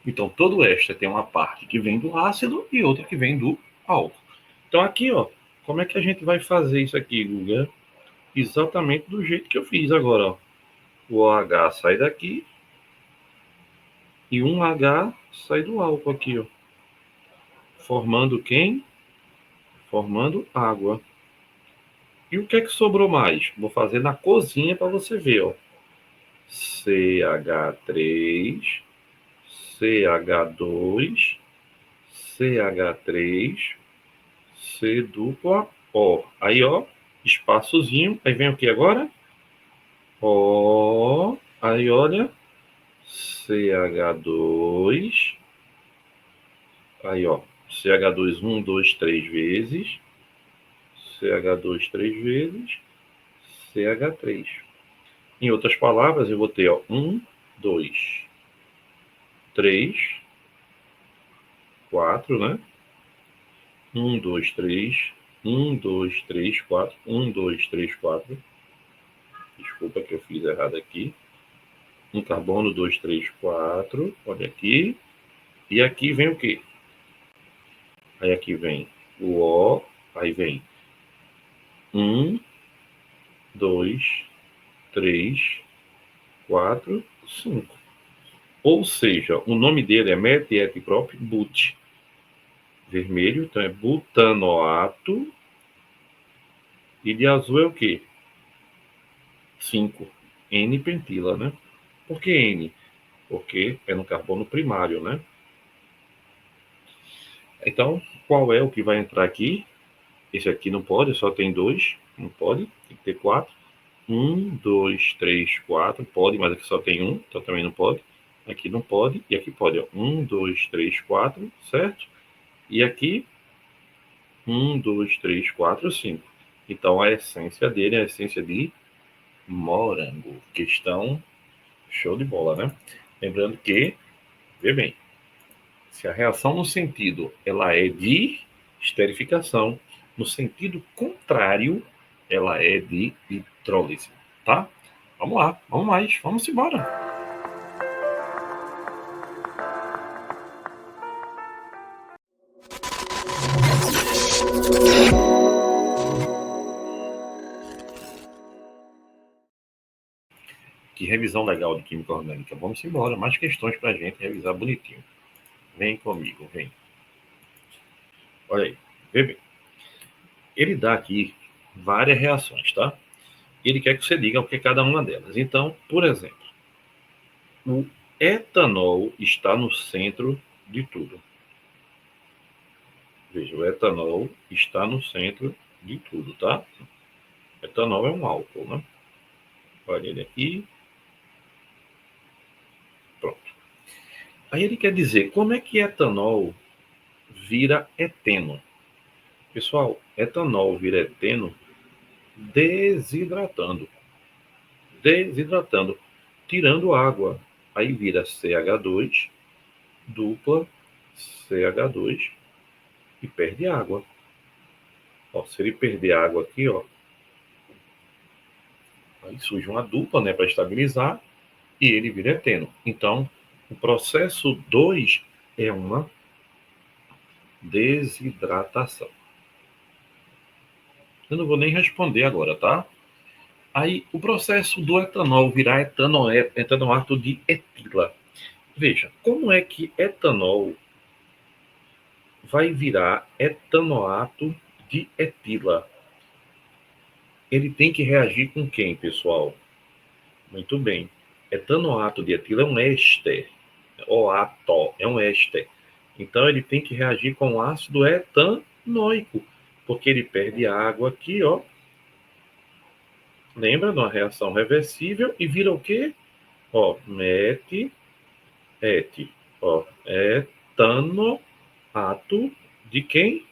Então, todo éster tem uma parte que vem do ácido e outra que vem do álcool. Então, aqui, ó, como é que a gente vai fazer isso aqui, Guga? Exatamente do jeito que eu fiz agora, ó. O OH sai daqui e um H sai do álcool aqui, ó. Formando quem? Formando água. E o que é que sobrou mais? Vou fazer na cozinha para você ver, ó. CH3, CH2, CH3, C dupla O. Aí, ó, espaçozinho. Aí vem o que agora? O. Aí, olha. CH2. Aí, ó. CH2, 1, 2, 3 vezes. CH2, 3 vezes. CH3. Em outras palavras, eu vou ter, ó, 1, 2, 3, 4, né? 1, 2, 3. 1, 2, 3, 4. 1, 2, 3, 4. Desculpa que eu fiz errado aqui. Um carbono, 2, 3, 4. Olha aqui. E aqui vem o quê? Aí aqui vem o O. Aí vem 1, 2, 3, 4, 5. Ou seja, o nome dele é metietiprop-but. Vermelho, então é butanoato. E de azul é o quê? 5. N-pentila, né? Por que N? Porque é no carbono primário, né? Então, qual é o que vai entrar aqui? Esse aqui não pode, só tem 2. Não pode, tem que ter 4. 1, 2, 3, 4. Pode, mas aqui só tem 1, então também não pode. Aqui não pode, e aqui pode. 1, 2, 3, 4, certo? E aqui, 1, 2, 3, 4, 5. Então, a essência dele é a essência de morango. Questão show de bola, né? Lembrando que, vê bem, se a reação no sentido ela é de esterificação, no sentido contrário, ela é de hidrólise, tá? Vamos lá, vamos mais, vamos embora. Que revisão legal de química orgânica. Vamos embora, mais questões para a gente revisar bonitinho. Vem comigo, vem. Olha aí, vê bem. Ele dá aqui várias reações, tá? Ele quer que você diga o que é cada uma delas. Então, por exemplo, o etanol está no centro de tudo. Veja, o etanol está no centro de tudo, tá? Etanol é um álcool, né? Olha ele aqui. Pronto. Aí ele quer dizer como é que etanol vira eteno. Pessoal, etanol vira eteno desidratando. Desidratando. Tirando água. Aí vira CH2, dupla CH2 e perde água. Ó, se ele perder água aqui, ó, aí surge uma dupla, né, para estabilizar e ele vira eteno. Então, o processo 2 é uma desidratação. Eu não vou nem responder agora, tá? Aí, o processo do etanol virar etanoato de etila. Veja, como é que etanol vai virar etanoato de etila? Ele tem que reagir com quem, pessoal? Muito bem. Etanoato de etila é um éster. OATO é um éster. Então, ele tem que reagir com o ácido etanóico, porque ele perde água aqui, ó. Lembra de uma reação reversível e vira o quê? Ó, ó, etanoato de quem?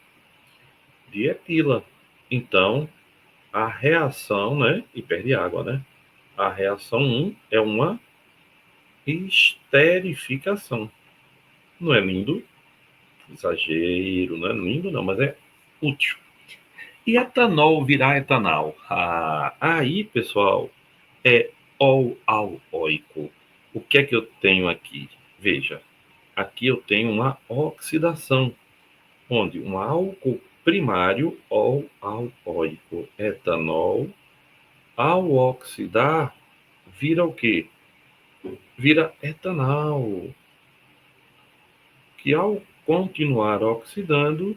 De etila. Então, a reação, né? E perde água, né? A reação 1 é uma esterificação. Não é lindo? Exagero, não é lindo não, mas é útil. E etanol virar etanol? Aí, pessoal, é ol-alóico. O que é que eu tenho aqui? Veja, aqui eu tenho uma oxidação, onde um álcool primário ol-alóico, etanol, ao oxidar, vira o quê? Vira etanol, que ao continuar oxidando,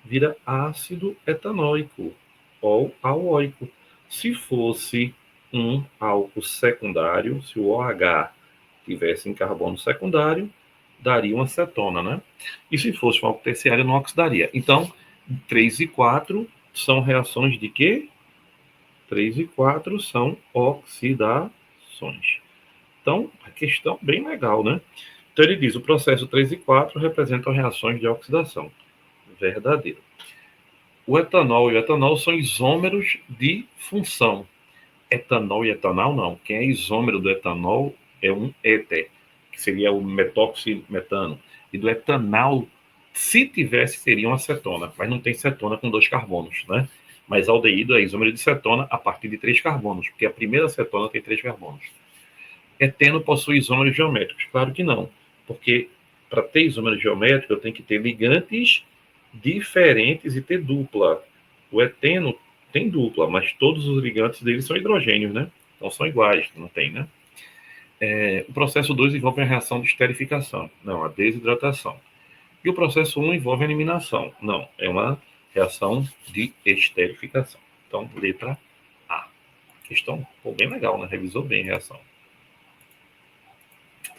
vira ácido etanóico ou aloico. Se fosse um álcool secundário, se o OH tivesse em carbono secundário, daria uma cetona, né? E se fosse um álcool terciário, não oxidaria. Então, 3 e 4 são reações de quê? 3 e 4 são oxidações. Então, a questão bem legal, né? Então, ele diz, o processo 3 e 4 representam reações de oxidação. Verdadeiro. O etanol e o etanol são isômeros de função. Etanol e etanol não. Quem é isômero do etanol é um éter, que seria o metano. E do etanol, se tivesse, seria uma cetona, mas não tem cetona com 2 carbonos, né? Mas aldeído é isômero de cetona a partir de 3 carbonos, porque a primeira cetona tem 3 carbonos. Eteno possui isômeros geométricos? Claro que não, porque para ter isômero geométrico eu tenho que ter ligantes diferentes e ter dupla. O eteno tem dupla, mas todos os ligantes dele são hidrogênios, né? Então são iguais, não tem, né? O processo 2 envolve a reação de esterificação, não, a desidratação. E o processo 1 envolve a eliminação, não, é uma reação de esterificação. Então, letra A. Questão bem legal, né? Revisou bem a reação.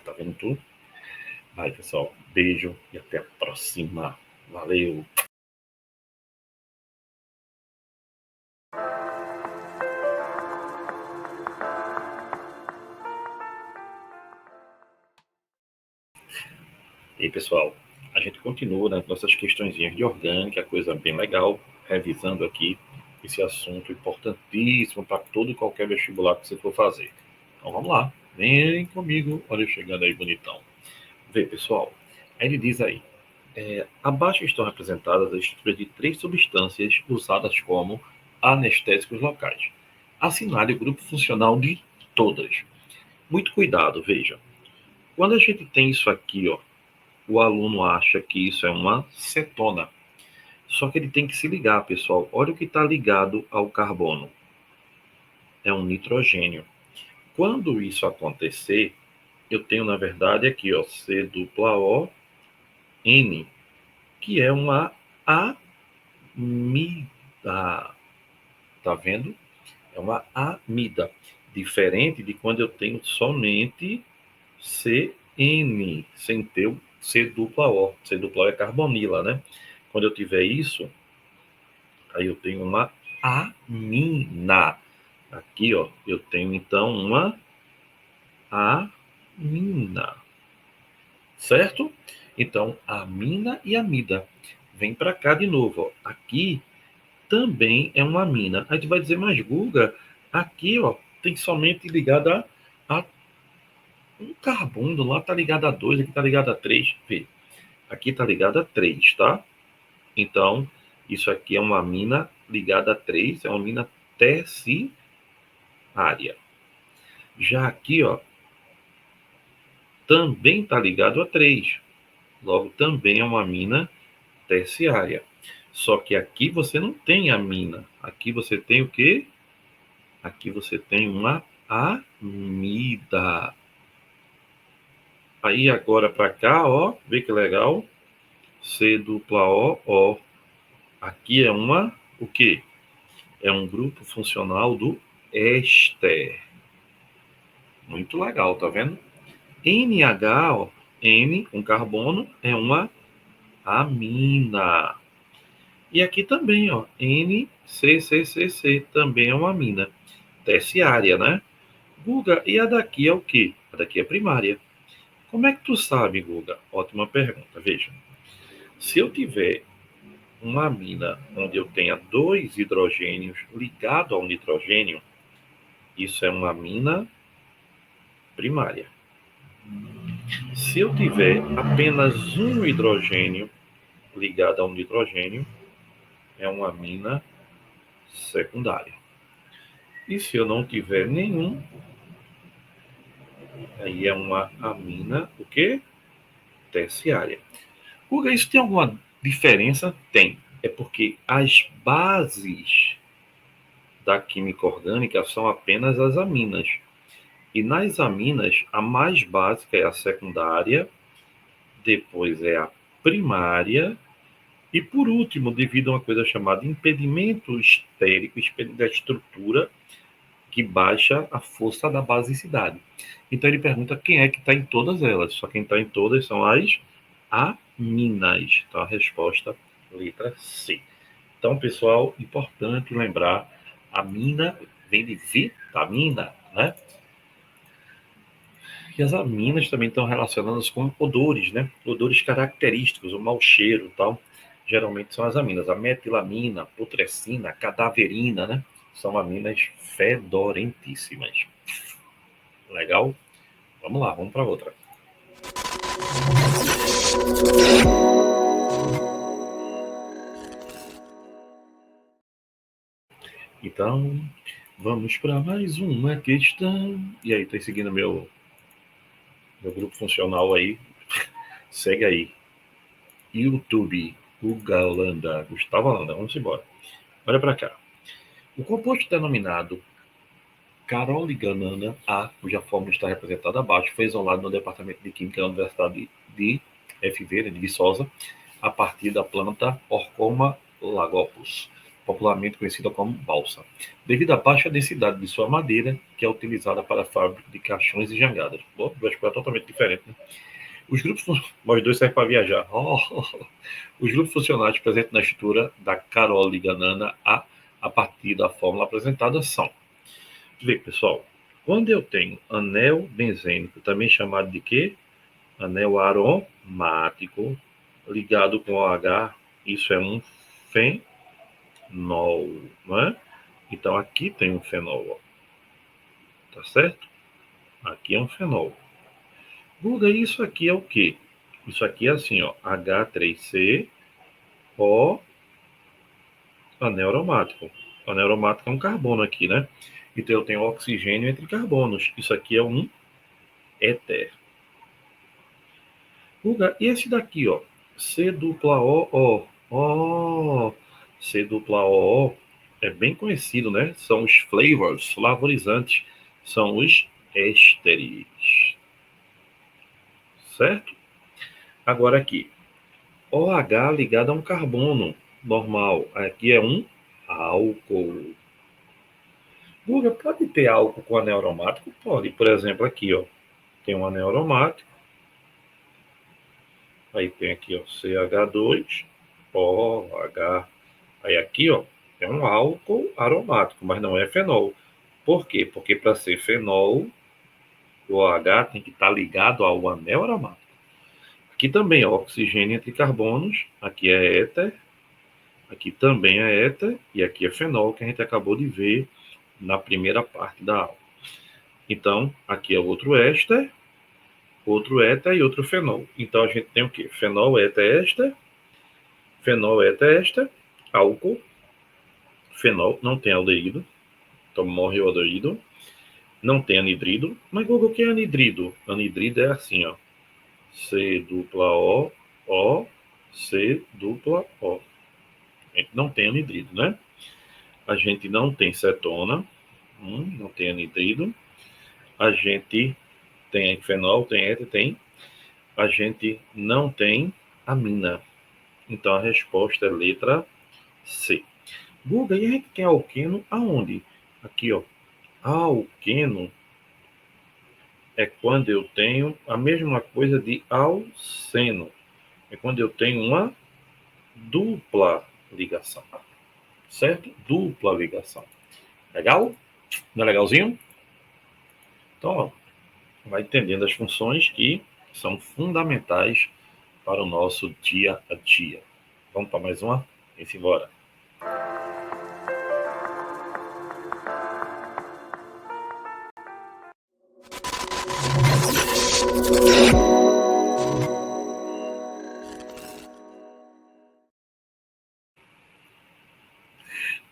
Tá vendo tudo? Vai, pessoal. Beijo e até a próxima. Valeu! E aí, pessoal, a gente continua nas nossas questõezinhas de orgânica, coisa bem legal, revisando aqui esse assunto importantíssimo para todo e qualquer vestibular que você for fazer. Então vamos lá, vem comigo, olha eu chegando aí bonitão. Vê, pessoal, aí ele diz aí, abaixo estão representadas as estruturas de 3 substâncias usadas como anestésicos locais. Assinale o grupo funcional de todas. Muito cuidado, veja. Quando a gente tem isso aqui, ó, o aluno acha que isso é uma cetona. Só que ele tem que se ligar, pessoal. Olha o que está ligado ao carbono. É um nitrogênio. Quando isso acontecer, eu tenho, na verdade, aqui, ó, C dupla O N, que é uma amida. Tá vendo? É uma amida. Diferente de quando eu tenho somente CN, sem ter o C dupla O. C dupla O é carbonila, né? Quando eu tiver isso, aí eu tenho uma amina. Aqui, ó, eu tenho então uma amina. certo? Então, amina e amida. Vem para cá de novo, ó. Aqui também é uma amina. Aí tu vai dizer, mas Guga, aqui, ó, tem somente ligada a um carbono, lá tá ligado a 2, aqui tá ligado a 3. Vê, aqui tá ligado a 3, tá? Então, isso aqui é uma amina ligada a 3, é uma amina terciária. Já aqui, ó, também tá ligado a 3. Logo, também é uma amina terciária. Só que aqui você não tem amina. Aqui você tem o quê? Aqui você tem uma amida. Aí agora para cá, ó, vê que legal. C dupla O, O. Aqui é uma, o quê? É um grupo funcional do éster. Muito legal, tá vendo? NH, ó, N, um carbono, é uma amina. E aqui também, ó, NCCCC, também é uma amina. Terciária, né? Guga, e a daqui é o quê? A daqui é primária. Como é que tu sabe, Guga? Ótima pergunta. Veja, se eu tiver uma amina onde eu tenha 2 hidrogênios ligados ao nitrogênio, isso é uma amina primária. Se eu tiver apenas um hidrogênio ligado ao nitrogênio, é uma amina secundária. E se eu não tiver nenhum, aí é uma amina, o quê? Terciária. Guga, isso tem alguma diferença? Tem. É porque as bases da química orgânica são apenas as aminas. E nas aminas, a mais básica é a secundária, depois é a primária, e por último, devido a uma coisa chamada impedimento estérico, impedimento da estrutura, que baixa a força da basicidade. Então ele pergunta quem é que está em todas elas. Só quem está em todas são as aminas. Então a resposta, letra C. Então, pessoal, importante lembrar, amina vem de vitamina, né? E as aminas também estão relacionadas com odores, né? Odores característicos, o mau cheiro e tal. Geralmente são as aminas. A metilamina, putrescina, cadaverina, né? São aminas fedorentíssimas. Legal? Vamos lá, vamos para outra. Então, vamos para mais uma questão. E aí, tá seguindo meu grupo funcional aí? Segue aí. YouTube, Guga Holanda, Gustavo Holanda, vamos embora. Olha para cá. O composto denominado caroliganana A, cuja fórmula está representada abaixo, foi isolado no Departamento de Química da Universidade de FV, de Viçosa, a partir da planta Orcoma lagopus, popularmente conhecida como balsa, devido à baixa densidade de sua madeira, que é utilizada para a fábrica de caixões e jangadas. Bom, duas coisas totalmente diferentes, né? Os grupos, nós dois servem para viajar. Os grupos funcionais presentes na estrutura da caroliganana a partir da fórmula apresentada são. Vê, pessoal, quando eu tenho anel benzênico, também chamado de quê? Anel aromático, ligado com OH, isso é um fenol, não é? Então aqui tem um fenol, ó. Tá certo? Aqui é um fenol. Guga, isso aqui é o quê? Isso aqui é assim, ó, H3C, O, anel aromático. O anel aromático é um carbono aqui, né? Então eu tenho oxigênio entre carbonos. Isso aqui é um éter. Guga, e esse daqui, ó, C dupla O, O, O, C dupla O, O, é bem conhecido, né? São os flavors, flavorizantes, são os ésteres, certo? Agora aqui, OH ligado a um carbono normal, aqui é um álcool. Guga, pode ter álcool com anel aromático? Pode. Por exemplo, aqui, ó, tem um anel aromático, aí tem aqui, ó, CH2, OH. Aí aqui, ó, é um álcool aromático, mas não é fenol. Por quê? Porque para ser fenol, o OH tem que estar ligado ao anel aromático. Aqui também, ó, oxigênio entre carbonos. Aqui é éter. Aqui também é éter. E aqui é fenol, que a gente acabou de ver na primeira parte da aula. Então, aqui é outro éster, outro éter e outro fenol. Então, a gente tem o quê? Fenol, éter, éster. Fenol, éter, éster. Álcool. Fenol, não tem aldeído. Então, morre o aldeído. Não tem anidrido. Mas, Google, o que é anidrido? Anidrido é assim, ó. C dupla O, O, C dupla O. A gente não tem anidrido, né? A gente não tem cetona. Não tem anidrido. A gente tem fenol, tem éter, tem. A gente não tem amina. Então, a resposta é letra C. Guga, e a gente tem alqueno aonde? Aqui, ó. Alqueno é quando eu tenho a mesma coisa de alceno. É quando eu tenho uma dupla ligação. Certo? Dupla ligação. Legal? Não é legalzinho? Então, ó, vai entendendo as funções que são fundamentais para o nosso dia a dia. Vamos para mais uma? Vem-se embora.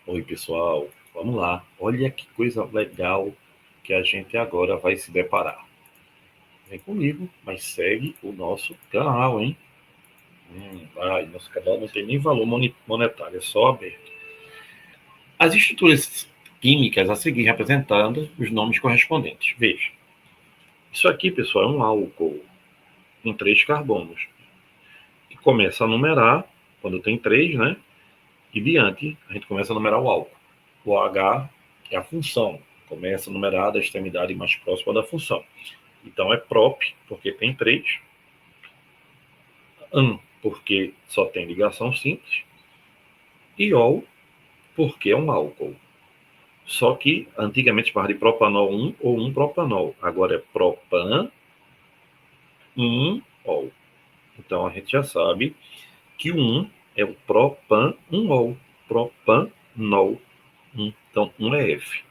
Oi, pessoal. Vamos lá. Olha que coisa legal que a gente agora vai se deparar. Vem comigo, mas segue o nosso canal, hein? Nosso canal não tem nem valor monetário, é só aberto. As estruturas químicas a seguir representando os nomes correspondentes. Veja. Isso aqui, pessoal, é um álcool com 3 carbonos. E começa a numerar, quando tem 3, né? E diante, a gente começa a numerar o álcool. O H é a função. Começa a numerar da extremidade mais próxima da função. Então é prop, porque tem 3. An, porque só tem ligação simples. E ol, porque é um álcool. Só que antigamente chamava de propanol 1 ou 1-propanol. Agora é propan 1-ol. Então a gente já sabe que o 1 é o propan 1-ol. Propanol. Então 1 é F.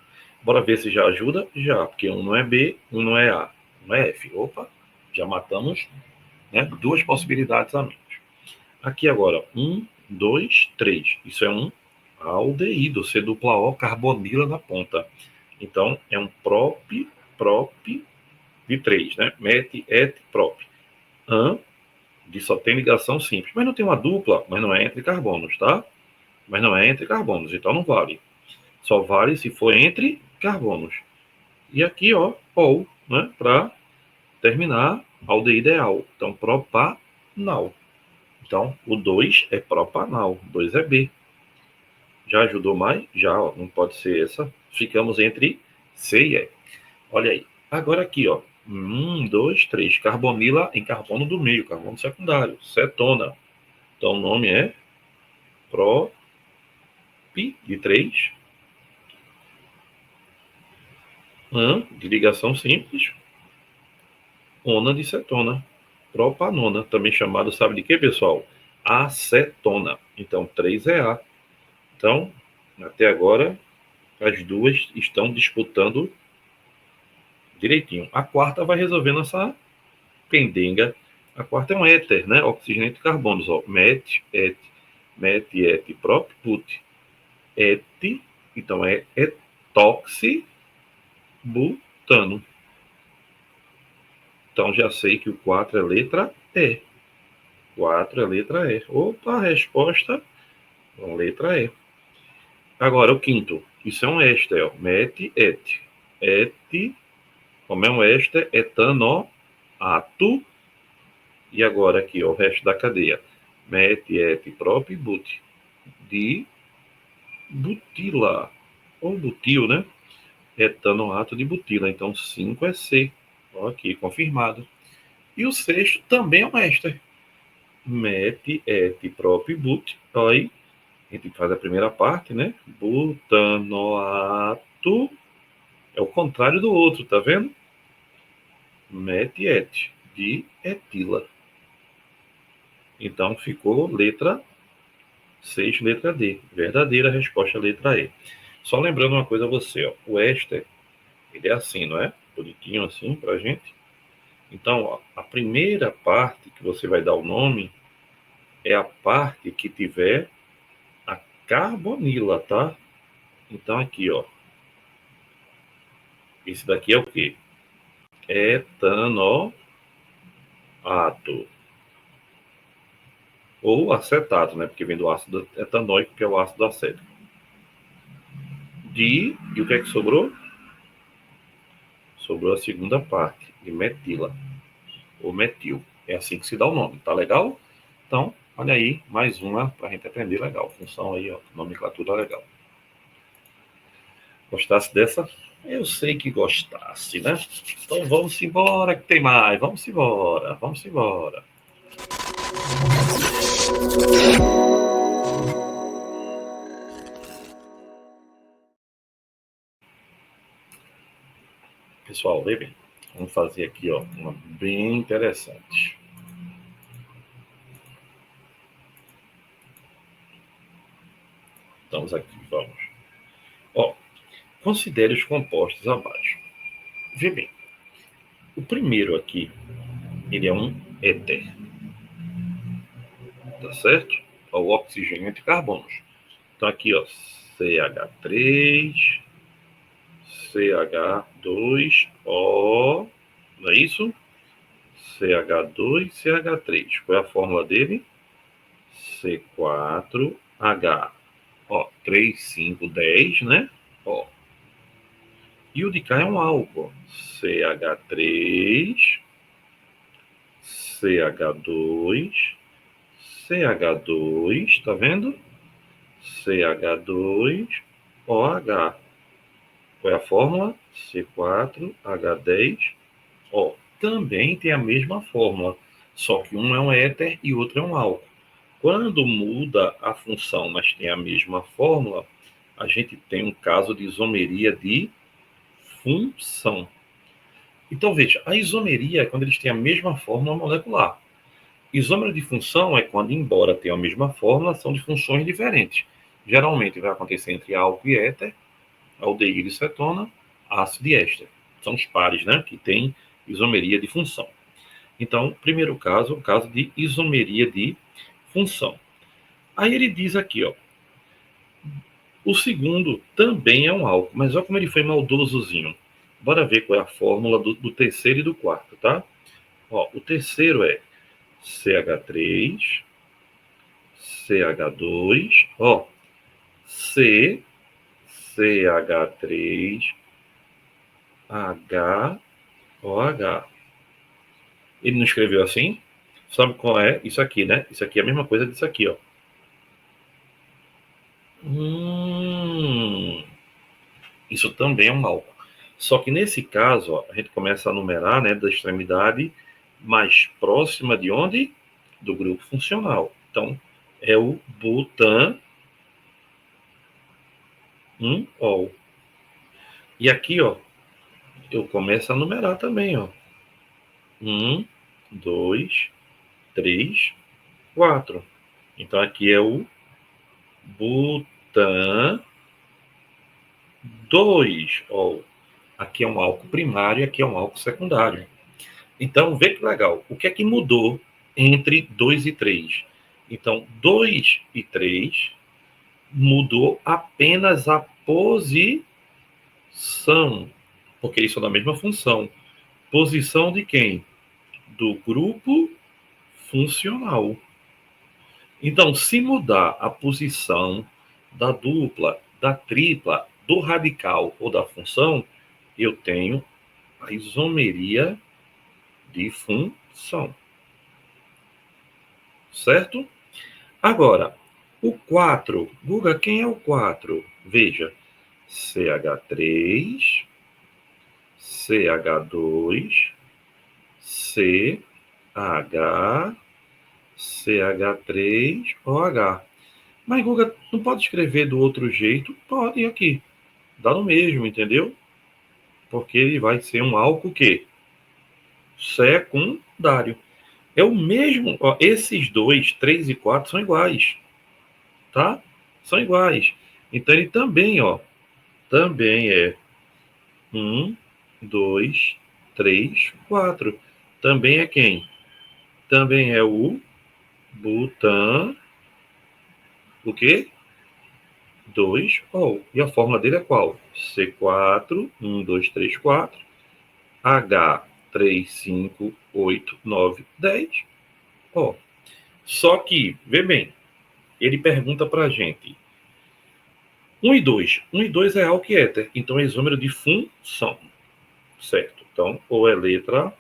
Bora ver se já ajuda? Já, porque 1 não é B, 1 não é A. 1 é F. Opa, já matamos, né, 2 possibilidades a menos. Aqui agora, 1, 2, 3. Isso é um aldeído, C dupla O, carbonila na ponta. Então, é um prop de 3, né? Met, et, prop. An, de só tem ligação simples. Mas não tem uma dupla, mas não é entre carbonos, tá? Mas não é entre carbonos, então não vale. Só vale se for entre carbonos. E aqui, ó, ol, né? Para terminar, aldeído é al. Então, propanal. Então, o 2 é propanal, 2 é B. Já ajudou mais? Já, ó, não pode ser essa. Ficamos entre C e E. Olha aí. Agora aqui, ó. 1, 2, 3. Carbonila em carbono do meio, carbono secundário. Cetona. Então, o nome é prop de 3. An, de ligação simples. Ona de cetona. Propanona, também chamado, sabe de quê, pessoal? Acetona. Então, 3 é A. Então, até agora, as duas estão disputando direitinho. A quarta vai resolvendo essa pendenga. A quarta é um éter, né? Oxigênio entre carbonos. Ó. Met, et. Met, et, prop, put. Et, então é etoxibutano. Então já sei que o 4 é letra E. 4 é letra E. Opa, a resposta é letra E. Agora o quinto. Isso é um éster. Ó. Met, et. Et, como é um éster, etanoato. E agora aqui, ó, o resto da cadeia. Met, et, prop, but. De butila. Ou butil, né? Etanoato de butila. Então, 5 é C. Ó, aqui, confirmado. E o sexto também é um éster. Met, et, prop, but. Aí, a gente faz a primeira parte, né? Butanoato. É o contrário do outro, tá vendo? Met, et. De etila. Então, ficou letra 6, letra D. Verdadeira resposta, letra E. Só lembrando uma coisa a você, ó, o éster, ele é assim, não é? Bonitinho assim pra gente. Então, ó, a primeira parte que você vai dar o nome é a parte que tiver a carbonila, tá? Então, aqui, ó. Esse daqui é o quê? Etanoato. Ou acetato, né? Porque vem do ácido etanóico, que é o ácido acético. E o que é que sobrou? Sobrou a segunda parte, de metila, ou metil. É assim que se dá o nome, tá legal? Então, olha aí, mais uma para a gente aprender legal. Função aí, ó, nomenclatura legal. Gostasse dessa? Eu sei que gostasse, né? Então vamos embora que tem mais. Vamos embora, vamos embora. Pessoal, vê bem. Vamos fazer aqui, ó, uma bem interessante. Estamos aqui, vamos. Ó, considere os compostos abaixo. Vê bem. O primeiro aqui, ele é um éter. Tá certo? Ó, o oxigênio entre carbonos. Então aqui, ó, CH3, CH2O, não é isso? CH2, CH3. Qual é a fórmula dele? C4H. Ó, 3, 5, 10, né? Ó. E o de cá é um álcool. CH3, CH2, CH2, tá vendo? CH2OH. Qual é a fórmula? C4H10O. Também tem a mesma fórmula, só que um é um éter e outro é um álcool. Quando muda a função, mas tem a mesma fórmula, a gente tem um caso de isomeria de função. Então, veja, a isomeria é quando eles têm a mesma fórmula molecular. Isômero de função é quando, embora tenham a mesma fórmula, são de funções diferentes. Geralmente vai acontecer entre álcool e éter, aldeído e cetona, ácido e éster. São os pares, né, que têm isomeria de função. Então, primeiro caso, o caso de isomeria de função. Aí ele diz aqui, ó, o segundo também é um álcool, mas olha como ele foi maldosozinho. Bora ver qual é a fórmula do terceiro e do quarto, tá? Ó, o terceiro é CH3, CH2, ó, C, CH3, H, OH. Ele não escreveu assim? Sabe qual é? Isso aqui, né? Isso aqui é a mesma coisa disso aqui, ó. Isso também é um álcool. Só que nesse caso, ó, a gente começa a numerar, né, da extremidade mais próxima de onde? Do grupo funcional. Então, é o butanol. E aqui, ó, eu começo a numerar também, ó. 1, 2, 3, 4. Então, aqui é o butan 2. Ó, aqui é um álcool primário e aqui é um álcool secundário. Então, vê que legal. O que é que mudou entre 2 e 3? Então, 2 e 3 mudou apenas a posição, porque eles são da mesma função. Posição de quem? Do grupo funcional. Então, se mudar a posição da dupla, da tripla, do radical ou da função, eu tenho a isomeria de função. Certo? Agora, o 4. Guga, quem é o 4? Veja, CH3, CH2, CH, CH3OH. Mas, Guga, não pode escrever do outro jeito? Pode aqui. Dá no mesmo, entendeu? Porque ele vai ser um álcool que secundário. É o mesmo, ó, esses dois, 3 e 4, são iguais, tá? São iguais. Então, ele também, ó, também é 1, 2, 3, 4. Também é quem? Também é o butano, o quê? 2-ol. E a fórmula dele é qual? C4, 1, 2, 3, 4, H, 3, 5, 8, 9, 10. Ó, só que, vê bem, ele pergunta pra gente 1 e 2. 1 e 2 é algo que éter, então é isômero de função, certo? Então, ou é letra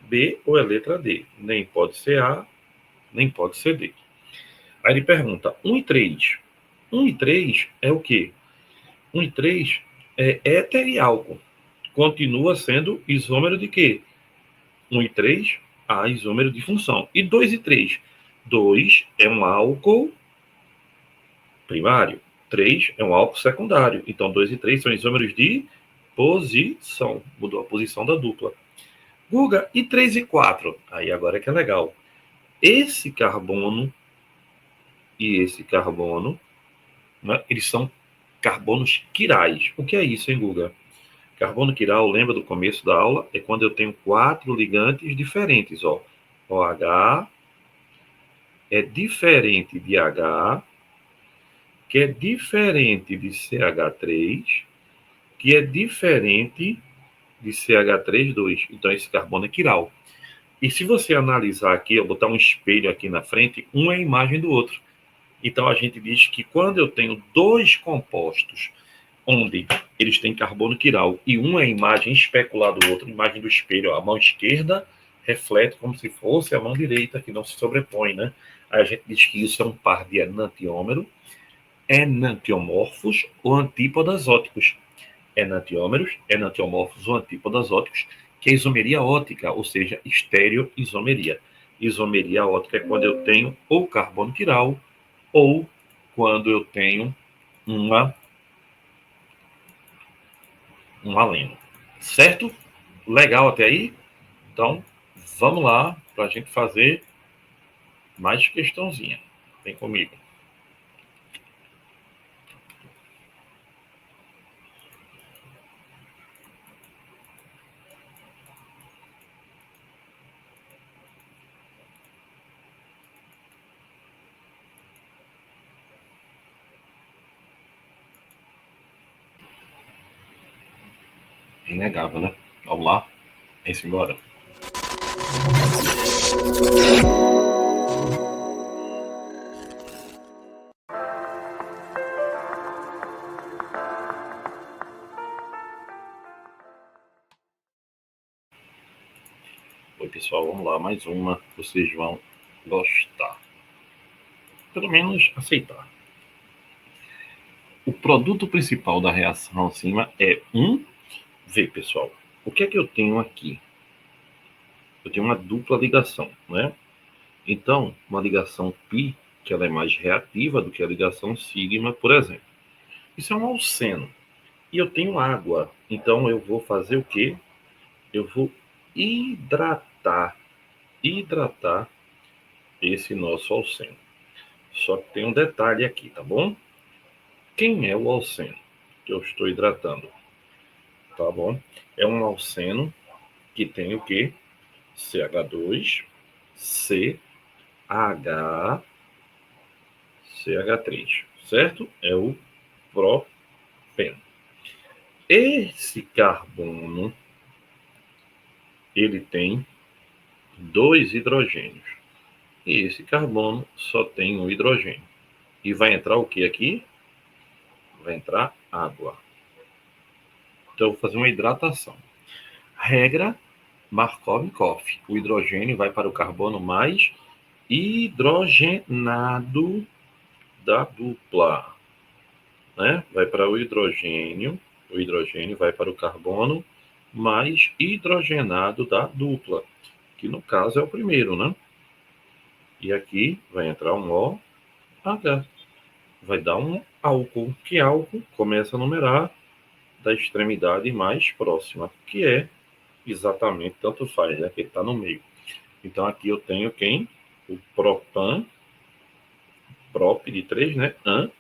B ou é letra D. Nem pode ser A, nem pode ser D. Aí ele pergunta 1 e 3. 1 e 3 é o quê? 1 e 3 é éter e álcool. Continua sendo isômero de quê? 1 e 3, A, isômero de função. E 2 e 3? 2 é um álcool primário. 3 é um álcool secundário. Então, 2 e 3 são isômeros de posição. Mudou a posição da dupla. Guga, e 3 e 4? Aí agora é que é legal. Esse carbono e esse carbono, né, eles são carbonos quirais. O que é isso, hein, Guga? Carbono quiral, lembra do começo da aula? É quando eu tenho 4 ligantes diferentes, ó. OH é diferente de H, que é diferente de CH3, que é diferente de CH3,2. Então, esse carbono é quiral. E se você analisar aqui, eu botar um espelho aqui na frente, um é a imagem do outro. Então, a gente diz que quando eu tenho dois compostos onde eles têm carbono quiral e um é a imagem especular do outro, imagem do espelho, ó, a mão esquerda reflete como se fosse a mão direita, que não se sobrepõe, né? Aí a gente diz que isso é um par de enantiômero, enantiomorfos ou antípodas óticos. Enantiômeros, enantiomorfos ou antípodas óticos, que é isomeria ótica, ou seja, estereoisomeria. Isomeria ótica é quando eu tenho ou carbono quiral ou quando eu tenho um aleno. Certo? Legal até aí? Então, vamos lá para a gente fazer mais questãozinha. Vem comigo. Inegável, né? Vamos lá. Vem-se embora. Oi, pessoal, vamos lá. Mais uma. Vocês vão gostar. Pelo menos aceitar. O produto principal da reação acima é Vê, pessoal. O que é que eu tenho aqui? Eu tenho uma dupla ligação, né? Então, uma ligação π, que ela é mais reativa do que a ligação sigma, por exemplo. Isso é um alceno. E eu tenho água. Então, eu vou fazer o quê? Eu vou hidratar esse nosso alceno. Só que tem um detalhe aqui, tá bom? Quem é o alceno que eu estou hidratando? Tá bom? É um alceno que tem o quê? CH2, CH, CH3, certo? É o propeno. Esse carbono, ele tem dois hidrogênios. E esse carbono só tem um hidrogênio. E vai entrar o que aqui? Vai entrar água. Então, eu vou fazer uma hidratação. Regra Markov-Chakraborty. O hidrogênio vai para o carbono mais hidrogenado da dupla. Né? Vai para o hidrogênio vai para o carbono mais hidrogenado da dupla, que no caso é o primeiro, né? E aqui vai entrar um OH. Vai dar um álcool. Que álcool? Começa a numerar da extremidade mais próxima, que é exatamente, tanto faz, né? Que ele está no meio. Então, aqui eu tenho quem? O propan, prop de 3, né? An,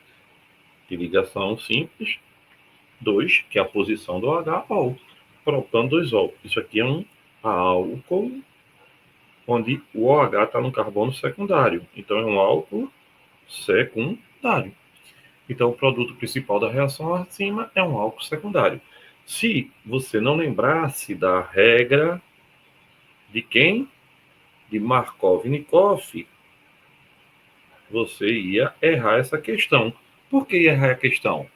de ligação simples. 2, que é a posição do H, ol. Propan 2-ol. Isso aqui é um álcool, onde o OH está no carbono secundário. Então, é um álcool secundário. Então, o produto principal da reação acima é um álcool secundário. Se você não lembrasse da regra de quem? De Markov-Nikov, você ia errar essa questão. Por que ia errar a questão?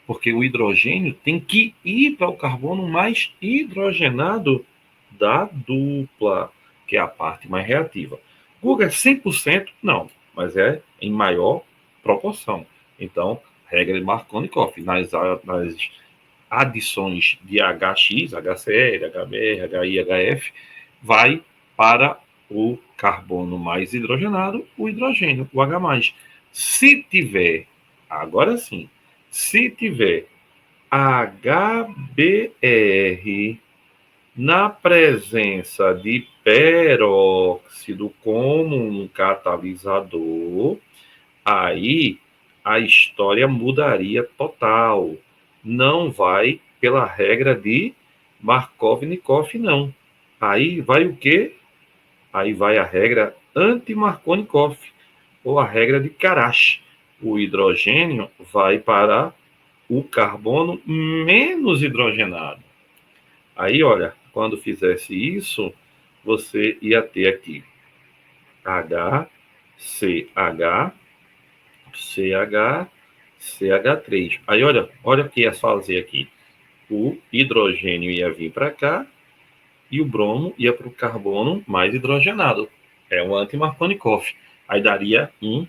Porque o hidrogênio tem que ir para o carbono mais hidrogenado da dupla, que é a parte mais reativa. Guga é 100%? Não, mas é em maior proporção. Então, regra de Markov-Nikov, nas adições de HX, HCl, HBr, HI, HF, vai para o carbono mais hidrogenado, o hidrogênio, o H+. Se tiver, agora sim, se tiver HBr na presença de peróxido como um catalisador, aí a história mudaria total. Não vai pela regra de Markov-Nikov, não. Aí vai o quê? Aí vai a regra anti-Markov, ou a regra de Karash. O hidrogênio vai para o carbono menos hidrogenado. Aí, olha, quando fizesse isso, você ia ter aqui HCH, CH, CH3. Aí, olha o que ia fazer aqui. O hidrogênio ia vir para cá e o bromo ia para o carbono mais hidrogenado. É um anti-Markov. Aí daria um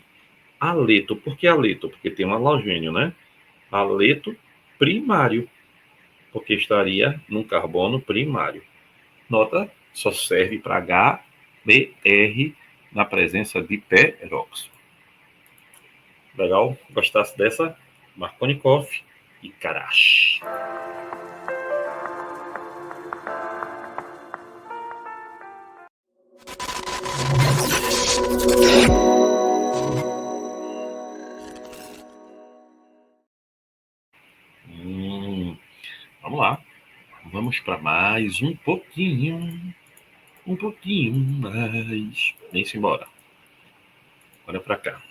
aleto. Por que aleto? Porque tem um halogênio, né? Aleto primário, porque estaria num carbono primário. Nota, só serve para HBr na presença de peróxido. Legal? Gostasse dessa? Markov e Karash. Vamos lá. Vamos para mais um pouquinho mais. Vem-se embora. Olha para cá.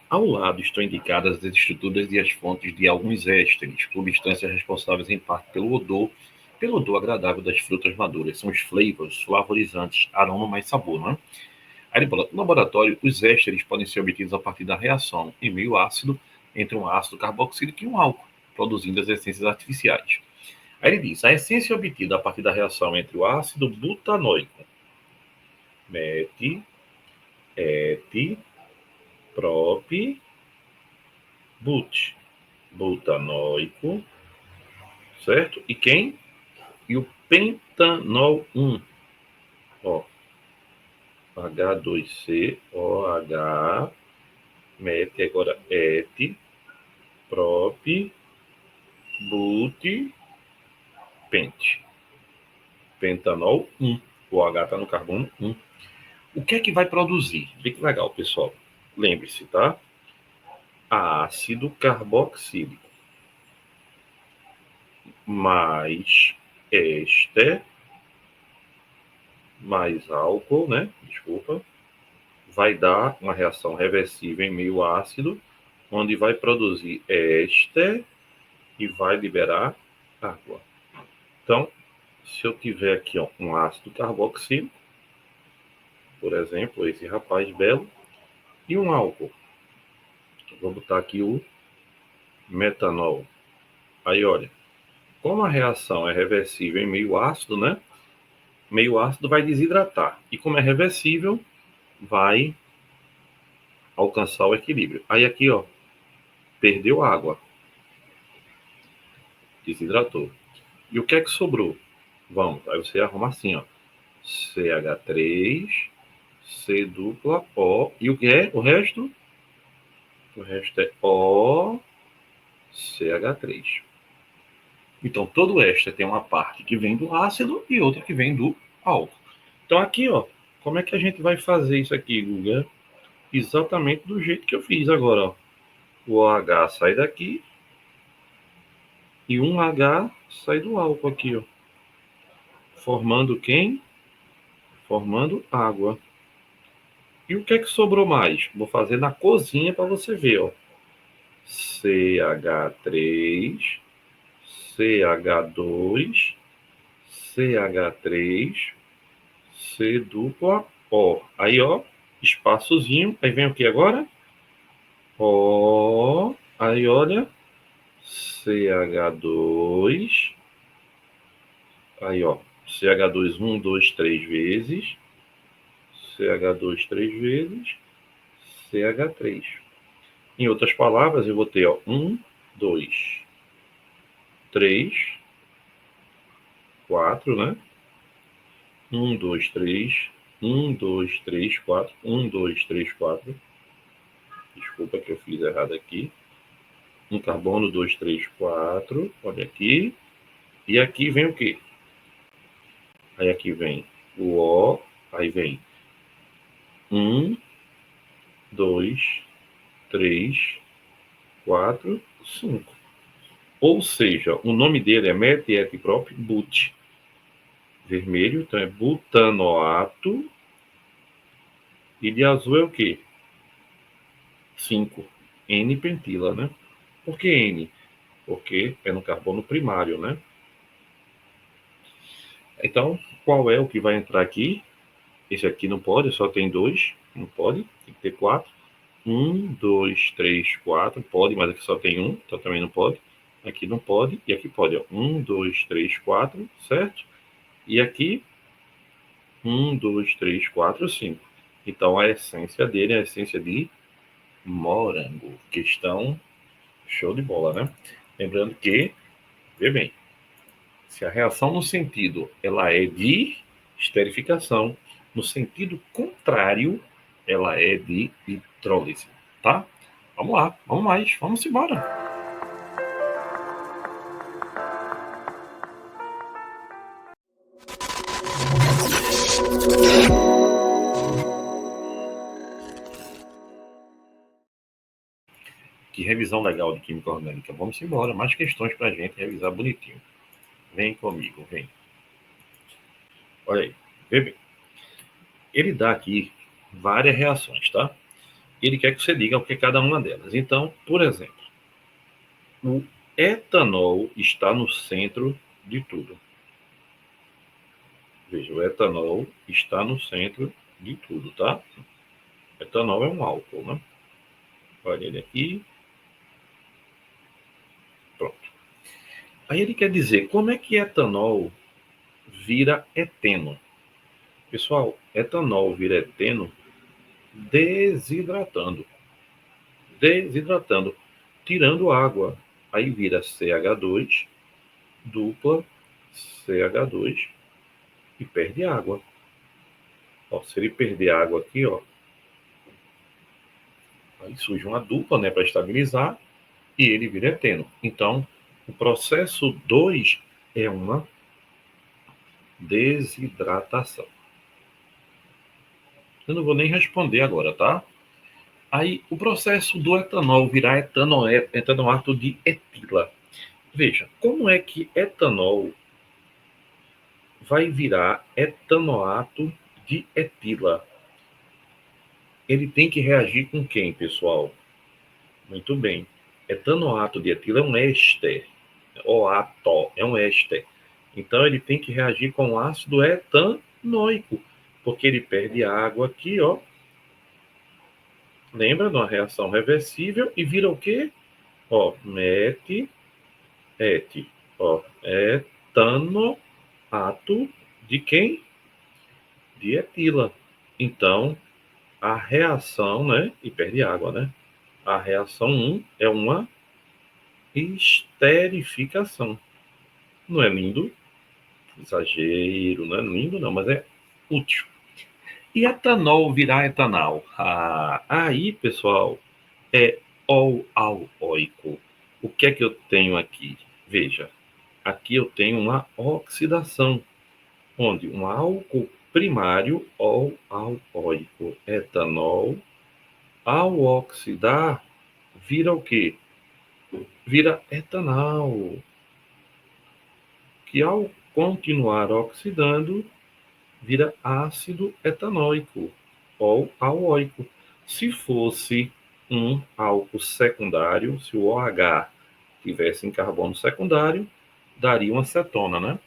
Ao lado estão indicadas as estruturas e as fontes de alguns ésteres, substâncias responsáveis em parte pelo odor agradável das frutas maduras. São os flavors, flavorizantes, aroma mais sabor, não é? Aí, no laboratório, os ésteres podem ser obtidos a partir da reação em meio ácido entre um ácido carboxílico e um álcool, produzindo as essências artificiais. Aí ele diz, a essência obtida a partir da reação entre o ácido butanoico, met, et, prop, but, butanoico, certo? E quem? E o pentanol 1, ó, H2COH, met agora et, prop, but, pent. Pentanol 1. O H está no carbono 1. O que é que vai produzir? Fique legal, pessoal. Lembre-se, tá? Ácido carboxílico mais éster mais álcool, né? Desculpa. Vai dar uma reação reversível em meio ácido, onde vai produzir éster e vai liberar água. Então, se eu tiver aqui ó, um ácido carboxílico, por exemplo, esse rapaz belo, e um álcool, vou botar aqui o metanol. Aí, olha, como a reação é reversível em meio ácido, né? Meio ácido vai desidratar. E como é reversível, vai alcançar o equilíbrio. Aí aqui, ó, perdeu água. Desidratou. E o que é que sobrou? Vamos, aí você arruma assim, ó. CH3, C dupla, O. E o que é? O resto? O resto é O, CH3. Então, todo éster tem uma parte que vem do ácido e outra que vem do álcool. Então, aqui, ó, como é que a gente vai fazer isso aqui, Guga? Exatamente do jeito que eu fiz agora, ó. O OH sai daqui e um H sai do álcool aqui, ó. Formando quem? Formando água. E o que é que sobrou mais? Vou fazer na cozinha para você ver, ó. CH3, CH2, CH3, C dupla O. Aí, ó, espaçozinho. Aí vem o que agora? O. Aí, olha, CH2. Aí, ó, CH2, 1, 2, 3 vezes. CH2, 3 vezes. CH3. Em outras palavras, eu vou ter, ó, 1, 2, 3, 4, né? 1, 2, 3. 1, 2, 3, 4. 1, 2, 3, 4. Desculpa que eu fiz errado aqui. Um carbono, 2, 3, 4. Olha aqui. E aqui vem o quê? Aí aqui vem o O. Aí vem 1, 2, 3, 4, 5. Ou seja, o nome dele é metietiprop-but. Vermelho, então é butanoato. E de azul é o quê? 5. N-pentila, né? Por que N? Porque é no carbono primário, né? Então, qual é o que vai entrar aqui? Esse aqui não pode, só tem 2. Não pode, tem que ter 4. 1, 2, 3, 4. Pode, mas aqui só tem 1, então também não pode. Aqui não pode, e aqui pode. Ó. 1, 2, 3, 4, certo? E aqui, 1, 2, 3, 4, 5. Então, a essência dele é a essência de morango. Questão show de bola, né? Lembrando que, vê bem, se a reação no sentido ela é de esterificação, no sentido contrário, ela é de hidrólise, tá? Vamos lá, vamos mais, vamos embora. Que revisão legal de química orgânica. Vamos embora, mais questões para a gente revisar bonitinho. Vem comigo, vem. Olha aí, vê bem. Ele dá aqui várias reações, tá? Ele quer que você diga o que é cada uma delas. Então, por exemplo, o etanol está no centro de tudo. Veja, o etanol está no centro de tudo, tá? Etanol é um álcool, né? Olha ele aqui. Pronto. Aí ele quer dizer como é que etanol vira eteno. Pessoal, etanol vira eteno desidratando. Desidratando. Tirando água. Aí vira CH2, dupla CH2 e perde água. Ó, se ele perder água aqui, ó, aí surge uma dupla, né, para estabilizar e ele vira eteno. Então, o processo 2 é uma desidratação. Eu não vou nem responder agora, tá? Aí, o processo do etanol virar etanoato de etila. Veja, como é que etanol vai virar etanoato de etila? Ele tem que reagir com quem, pessoal? Muito bem. Etanoato de etila é um éster. OATO é um éster. Então, ele tem que reagir com ácido etanoico, porque ele perde água aqui, ó. Lembra de uma reação reversível e vira o quê? Ó, ó, etanoato de quem? De etila. Então, a reação, né? E perde água, né? A reação 1 é uma esterificação. Não é lindo? Exagero, não é lindo não, mas é útil. E etanol virar etanol? Aí, pessoal, é ol-alcoólico. O que é que eu tenho aqui? Veja, aqui eu tenho uma oxidação, onde um álcool primário ou alcoólico. Etanol, ao oxidar, vira o quê? Vira etanol, que ao continuar oxidando, vira ácido etanóico ou alóico. Se fosse um álcool secundário, se o OH tivesse em carbono secundário, daria uma cetona, né?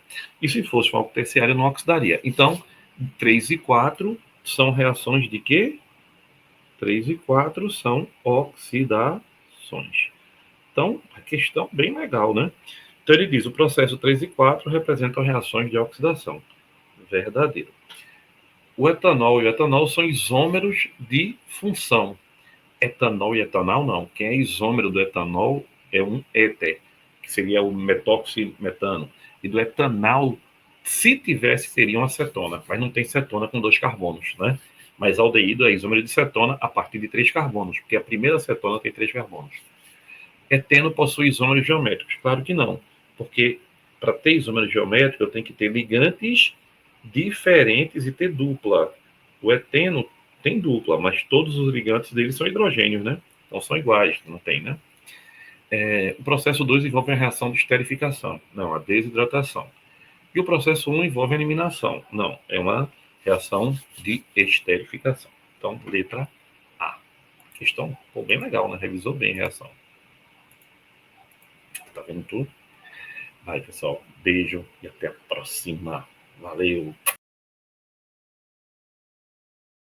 E se fosse um álcool terciário, não oxidaria. Então, 3 e 4 são reações de quê? 3 e 4 são oxidações. Então, a questão bem legal, né? Então, ele diz, o processo 3 e 4 representam reações de oxidação. Verdadeiro. O etanol e o etanol são isômeros de função. Etanol e etanol, não. Quem é isômero do etanol é um éter, que seria o metano. E do etanol, se tivesse, seria uma cetona. Mas não tem cetona com 2 carbonos, né? Mas aldeído é isômero de cetona a partir de 3 carbonos, porque a primeira cetona tem 3 carbonos. Eteno possui isômeros geométricos? Claro que não, porque para ter isômero geométrico eu tenho que ter ligantes diferentes e ter dupla. O eteno tem dupla, mas todos os ligantes dele são hidrogênios, né? Então são iguais, não tem, né? O processo 2 envolve a reação de esterificação, não, a desidratação. E o processo 1 envolve a eliminação, não, é uma reação de esterificação. Então, letra A. Questão bem legal, né? Revisou bem a reação. Tá vendo tudo? Vai, pessoal. Beijo e até a próxima. Valeu!